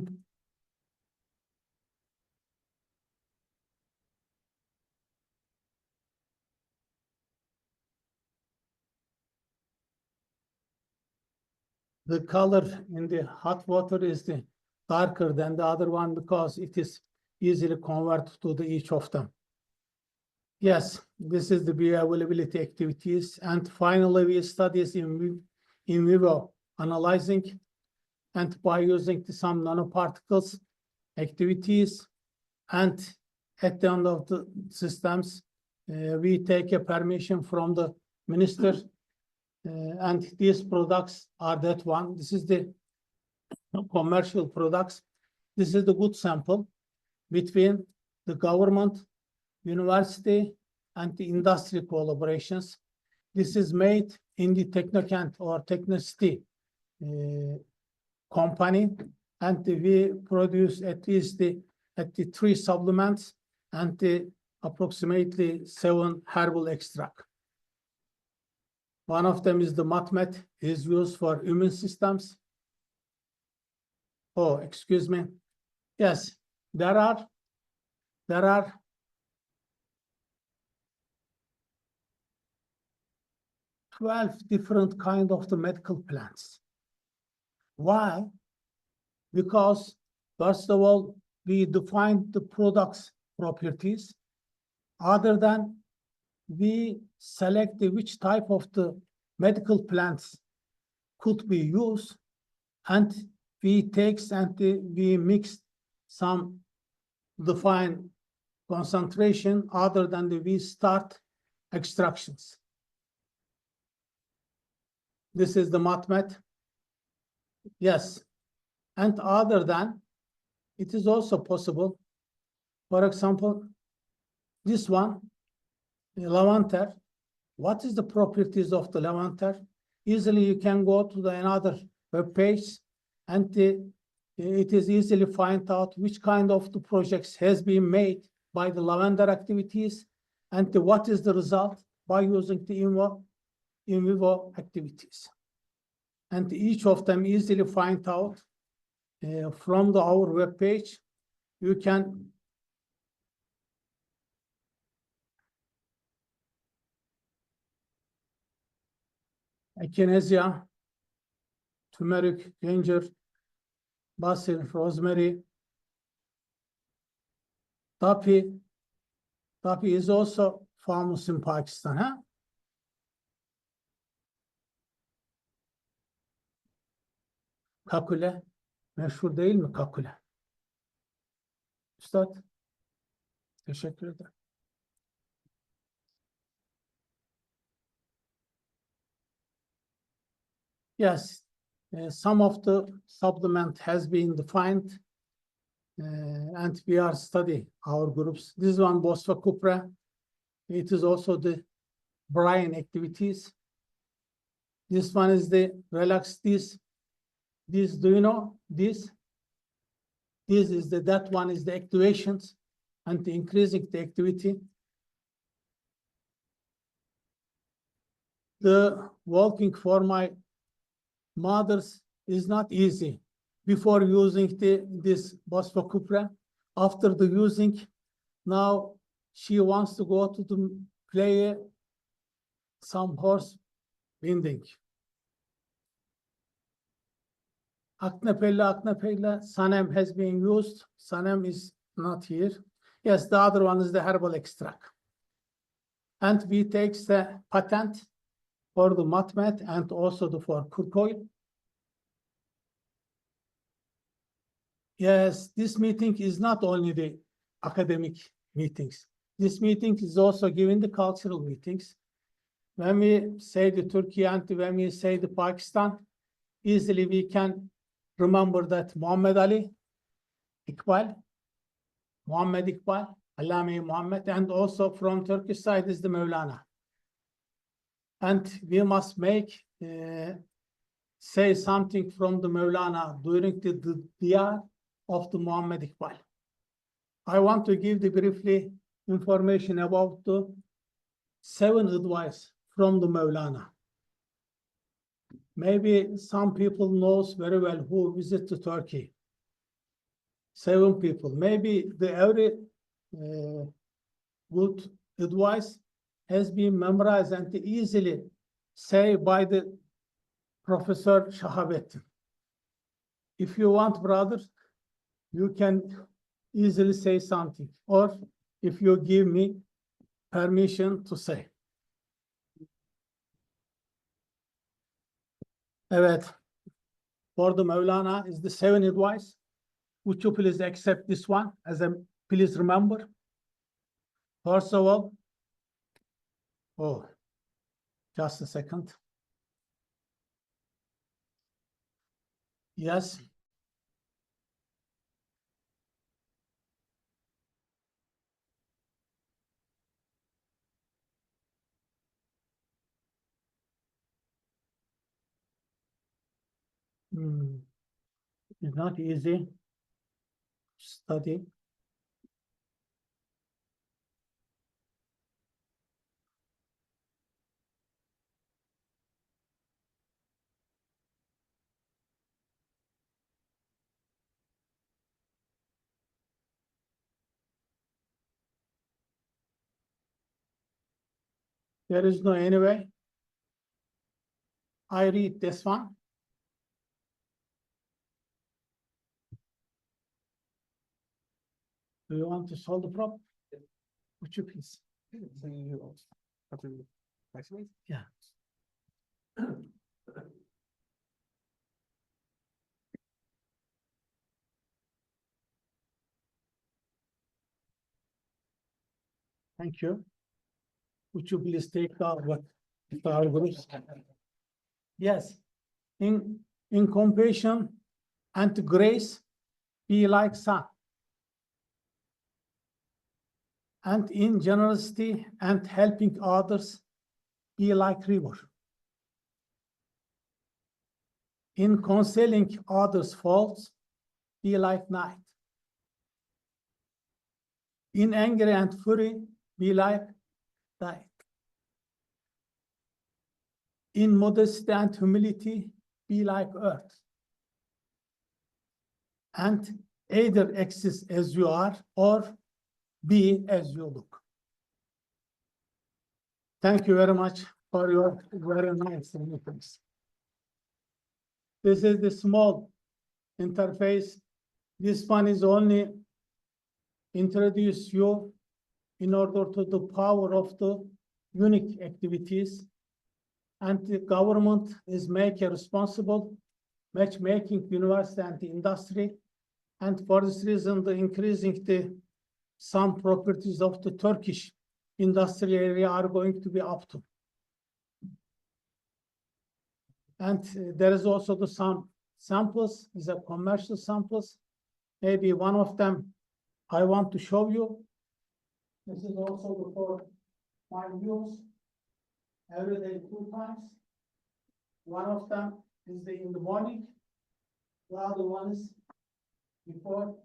B: the color in the hot water is the darker than the other one because it is easily converted to the each of them. Yes, this is the bioavailability activities. And finally, we studies in vivo analyzing and by using some nanoparticles activities. And at the end of the systems, we take a permission from the minister. And these products are that one. This is the commercial products. This is the good sample between the government, university, and the industry collaborations. This is made in the Technocant or Technicity company, and we produce at least the 3 supplements and the approximately 7 herbal extract. One of them is the matmet, is used for immune systems. Oh, excuse me. Yes, there are 12 different kind of the medical plants. Why? Because first of all, we define the product's properties. Other than we select which type of the medical plants could be used, and we take and we mix some defined concentration other than we start extractions. This is the matmet. Yes, and other than, it is also possible. For example, this one, the lavender. What is the properties of the lavender? Easily you can go to another web page, and it is easily find out which kind of the projects has been made by the lavender activities, and what is the result by using the in vivo activities. And each of them easily find out from our web page. You can echinacea, turmeric, ginger, basil, rosemary, Tapi is also famous in Pakistan, huh? Kakule, meşhur değil mi kakule? Üstad, teşekkür ederim. Yes, some of the supplement has been defined, and we are studying our groups. This one, Bosfa Cupra, it is also the brain activities. This one is the relax. This, do you know this? This is that one is the activations and the increasing the activity. The walking for my mothers is not easy. Before using this Bosfa Cupra, after the using, now she wants to go to the play some horse winding. Acnapella, Sanem has been used. Sanem is not here. Yes, the other one is the herbal extract. And we take the patent for the matmet and also for curcoil. Yes, this meeting is not only the academic meetings. This meeting is also giving the cultural meetings. When we say the Turkey and when we say the Pakistan, easily we can remember that Muhammad Ali, Muhammad Iqbal, Allame Muhammad, and also from Turkish side is the Mevlana. And we must make, say something from the Mevlana during the diyar of the Muhammad Iqbal. I want to give the briefly information about the 7 advice from the Mevlana. Maybe some people knows very well who visit to Turkey. 7 people. Maybe every good advice has been memorized and easily say by the Professor Shahabettin. If you want, brother, you can easily say something, or if you give me permission to say. Evet. For the Maulana is the 7 advice. Would you please accept this one as a, please remember? First of all, oh, just a second. Yes. It's not easy to study. There is no any way. I read this one. Do you want to solve the problem? Would you please? Yeah. Thank you. Would you please take our groups? Yes. In compassion and grace, be like sun. And in generosity and helping others, be like river. In concealing others' faults, be like night. In anger and fury, be like light. In modesty and humility, be like earth. And either exist as you are or be as you look. Thank you very much for your very nice meetings. This is the small interface. This one is only introduce you in order to the power of the unique activities. And the government is making responsible matchmaking university and the industry. And for this reason, the increasing some properties of the Turkish industry area are going to be up to. And there is also some samples, these are commercial samples. Maybe one of them I want to show you. This is also for my use every day 2 times. One of them is in the morning. The other one is before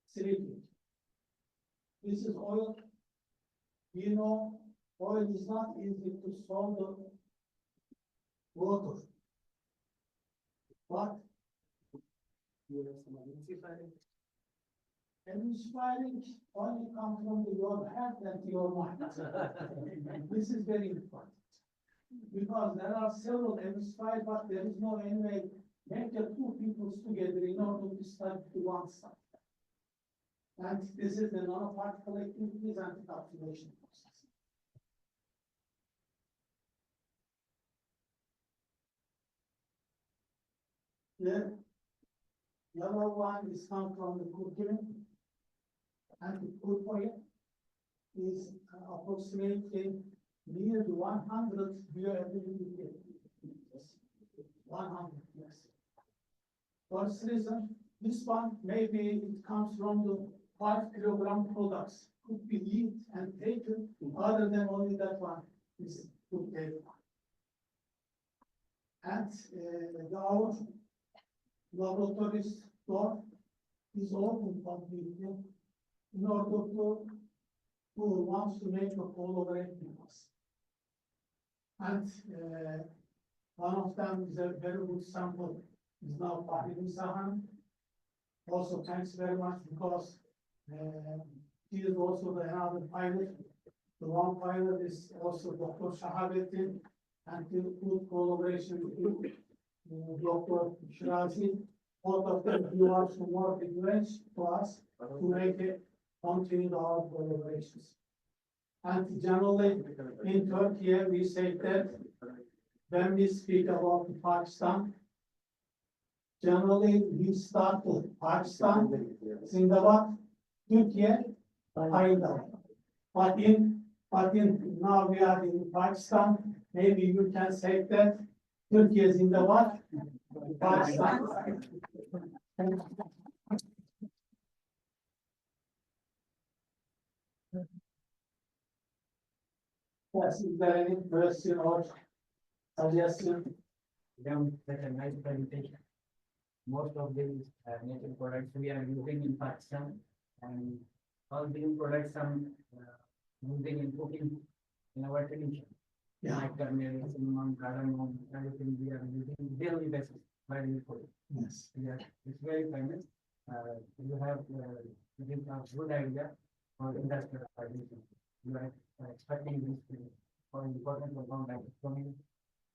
B: sleeping. This is oil. You know, oil is not easy to solve the water. But inspiring only comes from your head and your mind. This is very important. Because there are several inspired, but there is no any way make the 2 peoples together in order to study the one side. And this is the nanoparticle activities and the calculation process. The yellow one is come from the curriculum, and the good oil is approximately near to 100 bioavailability. 100, yes. For this reason, this one maybe it comes from the 5 kilogram products could be eaten and taken, other than only that one is could take. And our laboratory's door is open completely in order to who wants to make a collaboration with us. And one of them is a very good sample, is now Fahri Sahan. Also, thanks very much because he is also another pilot. The one pilot is also Dr. Shahabettin, and the good collaboration with him.
D: Dr. Shirazi, both of them, you are some more advice to us to make it continue our collaborations. And generally, in Turkey, we say that when we speak about Pakistan, generally we start with Pakistan, Zindabad, Turkey, Haydar. But now we are in Pakistan, maybe you can say that Turkey is in the what? Pakistan. Yes, is there any question or suggestion?
F: Such a nice presentation. Most of these native products we are using in Pakistan, and all these products using in cooking in our tradition.
D: Yeah.
F: Like turmeric, cinnamon, cardamom, everything we are using daily basis while we cook.
D: Yes.
F: Yeah, it's very famous. You have given a good idea for industrial production. You are expecting this to for important compound like cooking,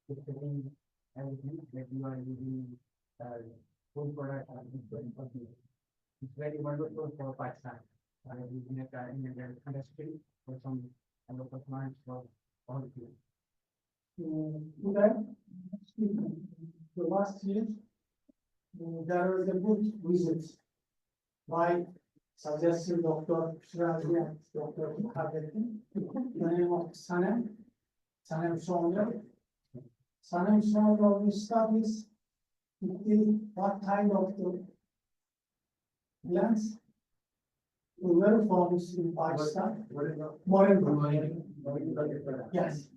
F: everything that you are using food product it's very wonderful for Pakistan. Using it in the industry for some local plants for all of you.
D: Today, the last year, there was a good visit by suggesting Dr. Shirazi and Dr. Mukaddetin, the name of Sanem Sonia. Sanem Sonia, we studies what kind of the plants were found in Pakistan. Moringa. Yes,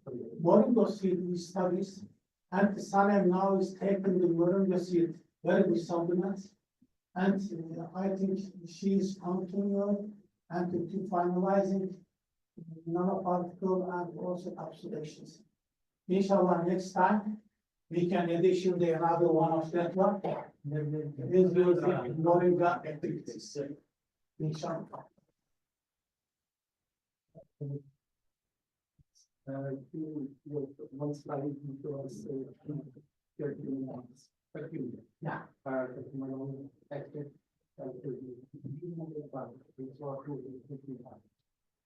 D: Moringa seed we studies, and Sanem now is taking the Moringa seed very good supplements. And I think she is continuing and to finalizing nanoparticle and also encapsulations. Inshallah, next time we can addition the another one of that one. This will be Moringa activities. Inshallah.
F: One slide to us,
D: Yeah.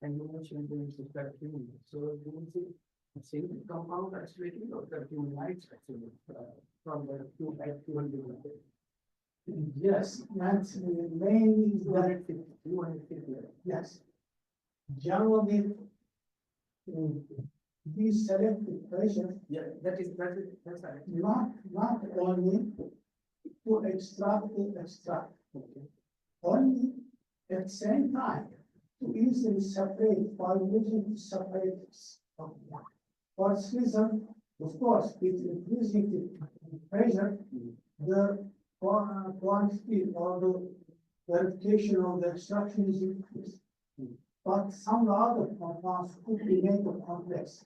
F: And you mentioned the supercritical, so you will see the same compound activating or curcumin lights actually from the 200.
D: Yes, and mainly is that
F: 250.
D: yes. Generally, these selected patients
F: Yeah, that's right.
D: not only to extract the extract, only at the same time to easily separate by using separators. For this reason, of course, with increasing the pressure, the quantity or the verification of the extraction is increased. But some other compounds could be made of complex.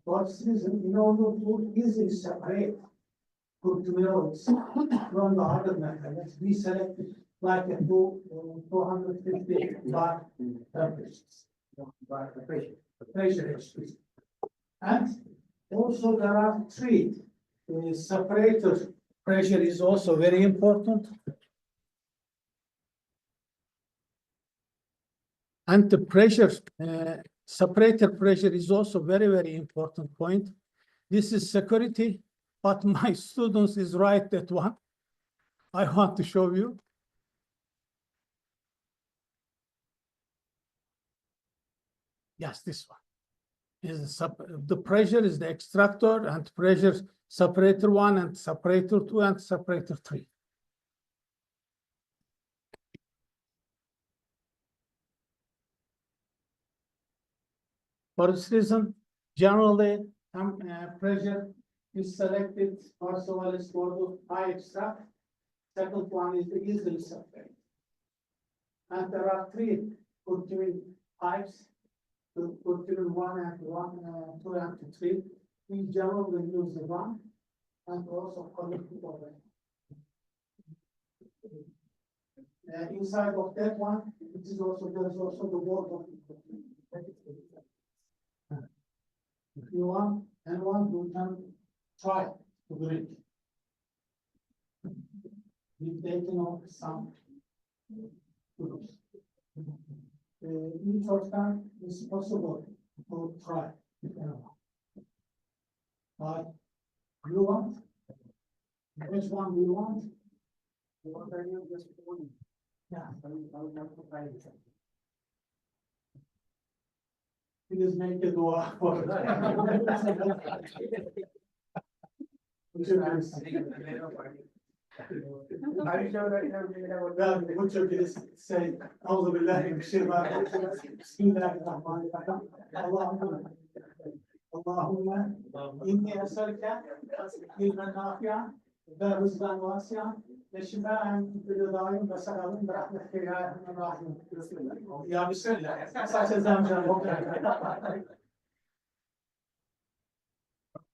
D: For this reason, in order to easily separate good minerals from the other methods, we selected like a 250 bar temperatures. Pressure. And also there are three separator pressure is also very important. And the pressure, separator pressure is also very, very important point. This is security, but my students is right that one. I want to show you. Yes, this one. Is the pressure is the extractor and pressure separator 1 and separator 2 and separator 3. For this reason, generally, pressure is selected. First of all, is for the high extract. Second one is the easily separate. And there are three continuing types. The continuing 1 and 2 and 3. We generally use the 1 and also collective of it. Inside of that one, it is also there's also the word of if you want anyone who can try to drink. we've taken off some groups. Each of them is possible to try. But you want? Which one do you want?
F: What are you just doing?
D: Yeah,
F: I would like to try this.
D: please make a dua for it.
F: Are you sure that you have made a
D: Well, what you can say, أعوذ بالله من الشيطان الرجيم. بسم الله الرحمن الرحيم. اللهم إني أسألك علما نافعا ورزقا واسعا وشفاء من كل داء وسقما برحمتك يا أرحم الراحمين. يا بسم الله. Such a zamzam.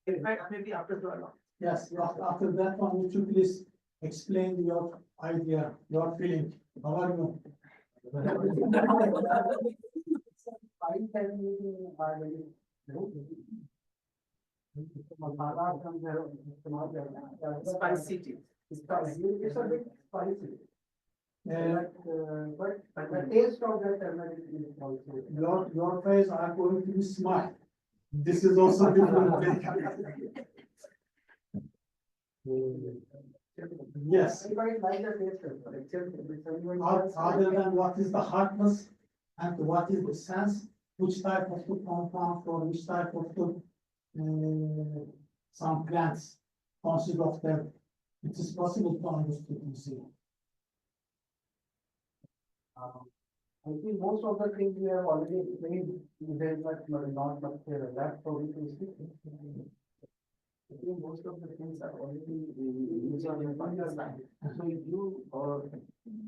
F: In fact, maybe after 12.
D: Yes, after that one, would you please explain your idea, your feeling? How are you?
F: Spicy. Spicy. It's a bit spicy. But the taste of the turmeric is also.
D: Your face are going to be smile. This is also different thing. Yes.
F: Everybody likes the taste of it, except if someone else-
D: Other than what is the hardness and what is the sense, which type of food compound or which type of food some plants consist of them. It is possible to understand and see.
F: I think most of the things we have already explained, there's not much there, that's how we can speak. I think most of the things are already used on your Pakistan. So if you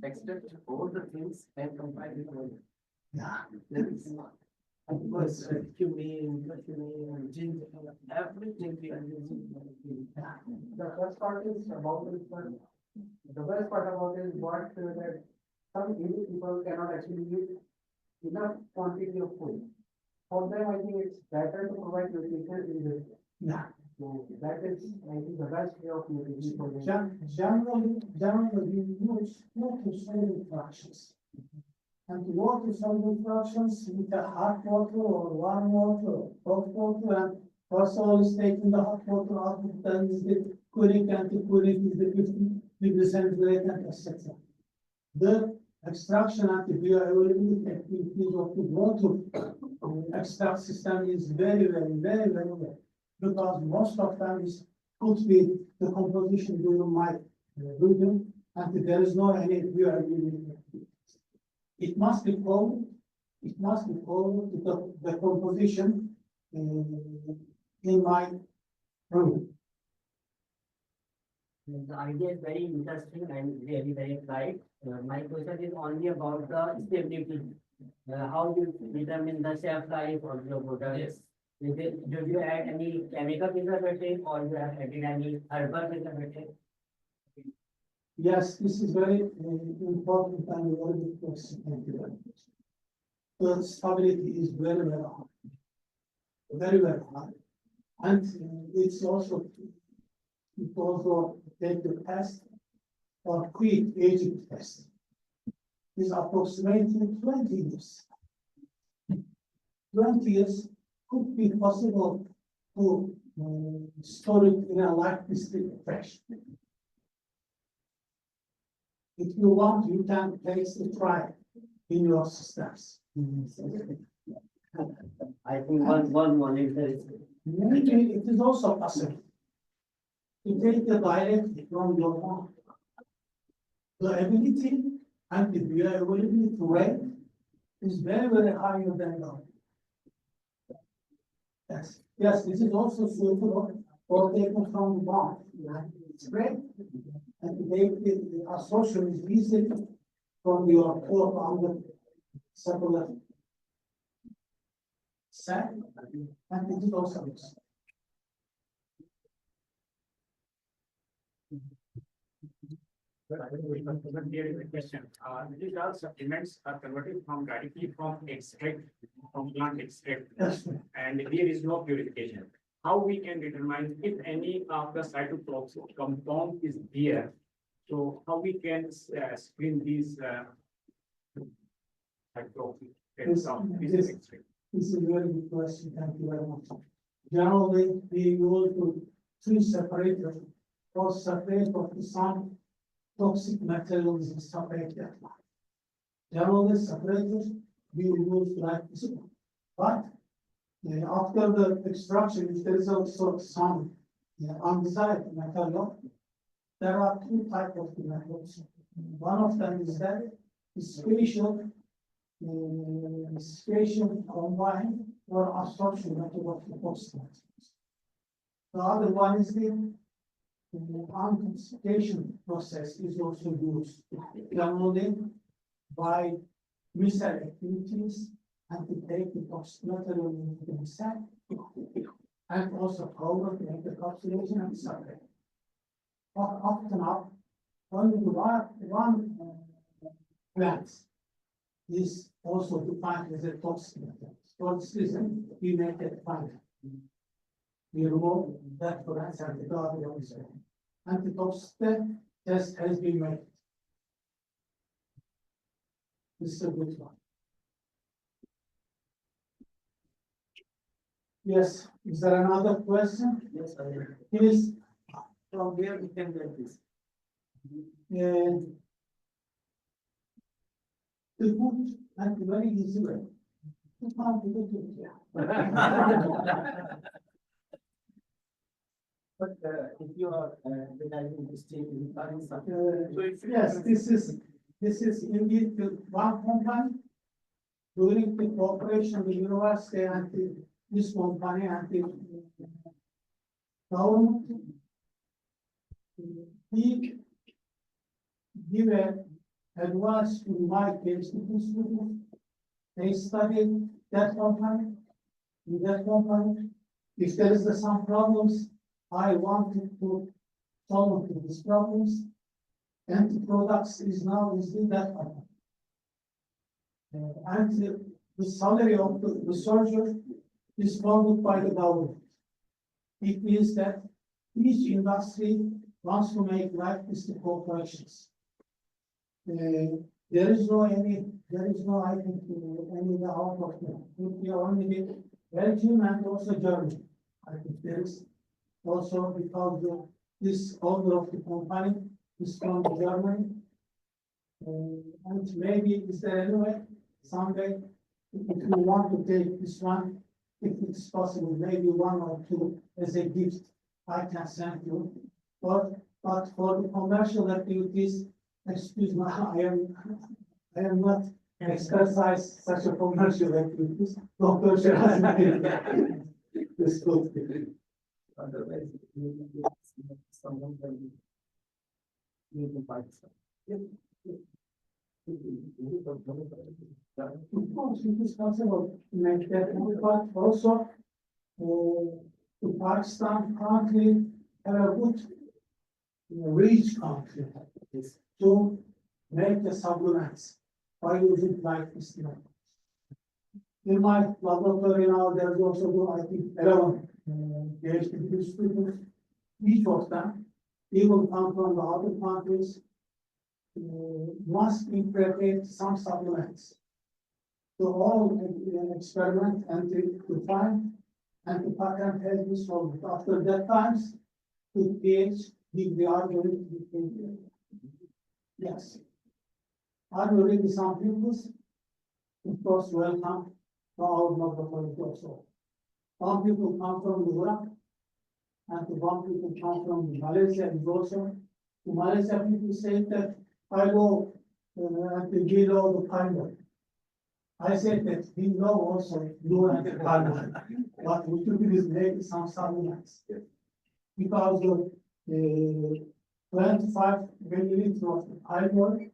F: extract all the things and combine it with.
D: Yeah.
F: Of course, cumin, ginger, everything we are using. The first part is about it, but the best part about it is what that some Indian people cannot actually eat enough quantity of food. For them, I think it's better to provide nutrition in this.
D: Yeah.
F: So that is, I think, the best way of nutrition for them.
D: Generally, we use water-soluble fractions. And water-soluble fractions with a hot water or warm water or cold water, and first of all is taking the hot water out, then is the cooling, and the cooling is the 50 centigrade and etc. The extraction and the bioavailability activities of the water extract system is very low. Because most of them is could be the composition during my reading, and there is no any bioavailability. It must be called the composition in my room.
F: The idea is very interesting and really very bright. My question is only about the stability. How you determine the shelf life of your product? Yes. Do you add any chemical preservative or you have added any herbal preservative?
D: Yes, this is very important and very good question. Thank you very much. The stability is very high. Very high. And it also take the test or quick aging test. Is approximately 20 years. 20 years could be possible to store it in a light distinct fashion. If you want, you can taste a try in your systems.
F: I think one monitor is.
D: Maybe it is also possible to take the directly from your mouth. The ability and the bioavailability rate is very higher than that. Yes, this is also suitable for taking from the mouth. It's great. And the absorption is easy from your core on the circular set, and it is also useful.
G: Question. These are supplements are converted directly from extract, from plant extract,
D: Yes.
G: and there is no purification. How we can determine if any of the cytotoxic compound is there So how we can screen these type of this extract?
D: This is a very good question. Thank you very much. Generally, we use to three separators or separate of some toxic materials and separate that one. Generally, separators we use like this one. But after the extraction, if there is also some undesired material, there are two types of the methods. One of them is that spatial combine or absorption method of the toxin. The other one is the uncapsulation process is also used, generally by micelle activities and to take the toxin material into the micelle and also powder to make the encapsulation and separate. But often only one plant is also defined as a toxic material. For this reason, we make it final. We remove that plant and the other one is anti-toxic test has been made. This is a good one. Yes, is there another question?
F: Yes, sir.
D: Please,
F: From where we can get this?
D: the good and very easy way. You can't do it here.
F: But if you are realizing this team in Pakistan,
D: Yes, this is indeed the one company during the cooperation with university and this company and the government. He give advice to my PhD students. They studied that company, in that company. If there is some problems, I wanted to solve these problems. And the products is now in that company. And the salary of the researcher is funded by the government. It means that each industry wants to make like this the corporations. There is no, I think, any out of them. Would be only the Belgium and also Germany. I think there is also because this owner of the company is from Germany. And maybe is there any way, someday, if you want to take this one, if it's possible, maybe one or two as a gift, I can send you. But for the commercial activities, excuse me, I am not exercise such a commercial activities. Dr. Shiraz. This could be.
F: otherwise, someone will leave in Pakistan.
D: Of course, it is possible to make that, but also, the Pakistan country have a good rich country to make the supplements by using like this. In my laboratory now, there's also, I think, 11 PhD students. Each of them, even come from the other countries, must interpret some supplements. So all experiment and to find and to patent has been solved. After that times, to PhD, the algorithm. Yes. Are you reading some papers? Of course, welcome to our laboratory also. Some people come from Europe, and some people come from Malaysia and also. The Malaysia people say that I go at the below the pilot. I said that we know also you at the pilot, but we should be making some supplements. Because of 25 milliliters of iron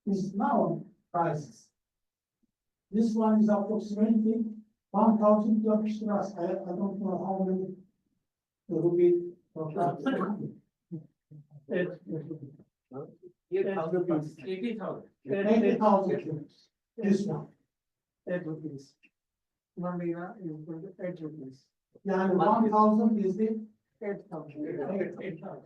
D: is now prices. This one is approximately 1,000 Turkish liras. I don't know how many it will be. 80,000. This one.
F: 8 rupees. 1 lira is going to 8 rupees.
D: Yeah, and 1,000 is the
F: 8,000.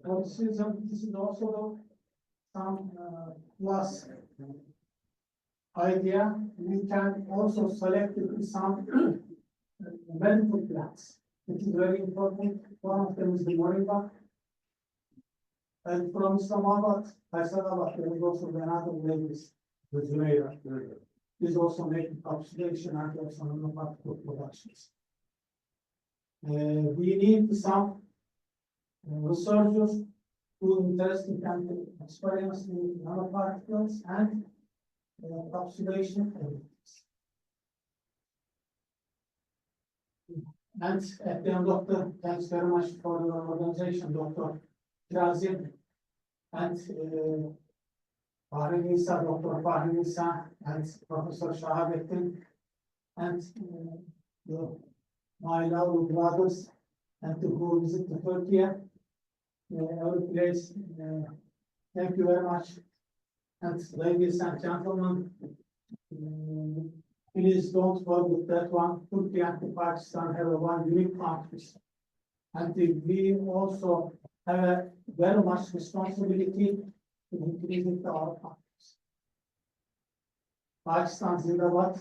D: This is also some plus idea. We can also select some medical plants. It is very important. One of them is the moringa. And from Islamabad, Hyderabad, there is also another ladies, the Zumeira. Is also making oxidation and also nanoparticle productions. We need some researchers who interested in experience in nanoparticles and oxidation abilities. And at the end of the, thanks very much for your organization, Dr. Krazim, and Fahri Nisa, Dr. Fahri Nisa, and Professor Shahabettin, and my lovely brothers, and to who visit the Turkey, every place. Thank you very much. And ladies and gentlemen, please don't forget that one. Turkey and Pakistan have one unique countries. And we also have a very much responsibility to increase our countries. Pakistan Zindabad.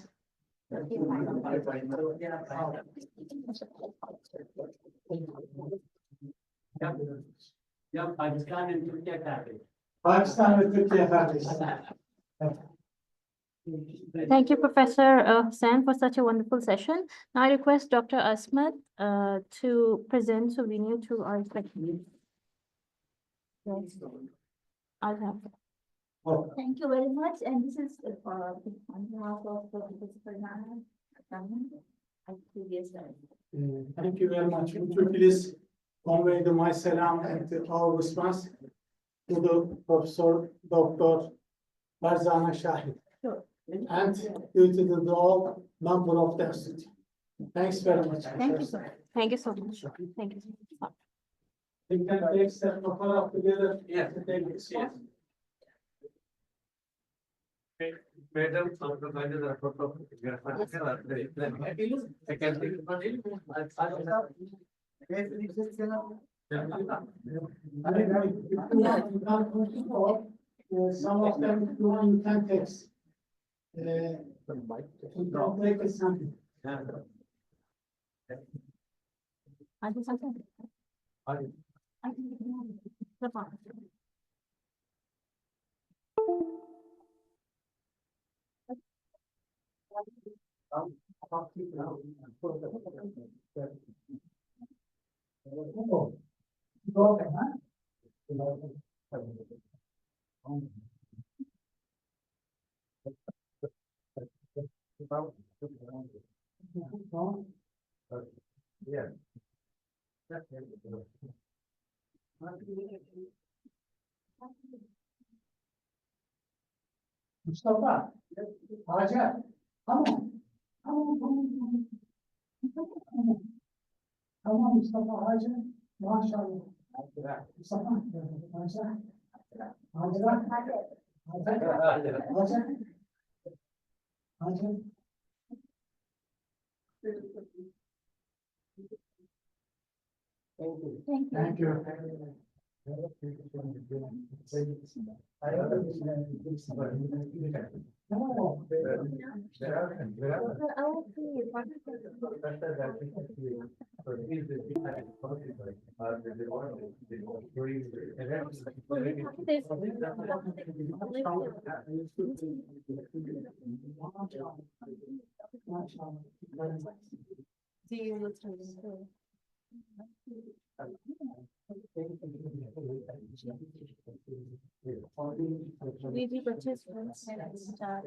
F: Yeah, Pakistan and Turkey countries.
D: Pakistan and Turkey countries.
C: Thank you, Professor Hussain, for such a wonderful session. Now I request Dr. Asmat to present souvenir to our respected. Yes. I'll have.
H: Thank you very much, and this is on behalf of Professor Nana.
D: Thank you very much. Would you please convey my salam and our response to the Professor Dr. Barzana Shahid.
C: Sure.
D: And due to the all member of the institute. Thanks very much.
C: Thank you, sir. Thank you so much. Thank you.
D: We can take step up together.
E: Yes.
D: Yes.
E: Madam, supervisor, the photo. I can
D: Some of them you can text. Don't take a sample.
C: I just have to. The part.
E: Yeah.
D: Mustafa, Hacer, tamam. Tamam Mustafa Hacer, maşallah. Mustafa, Hacer. Hacer. Thank you.
C: We be purchased from Star.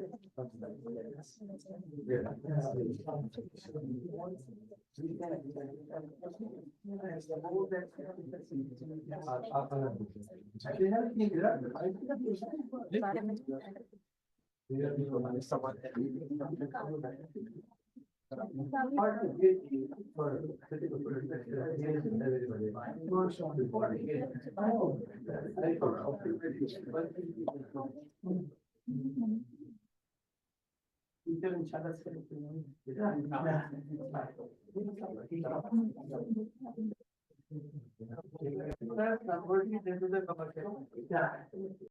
E: Converting it into the commercial.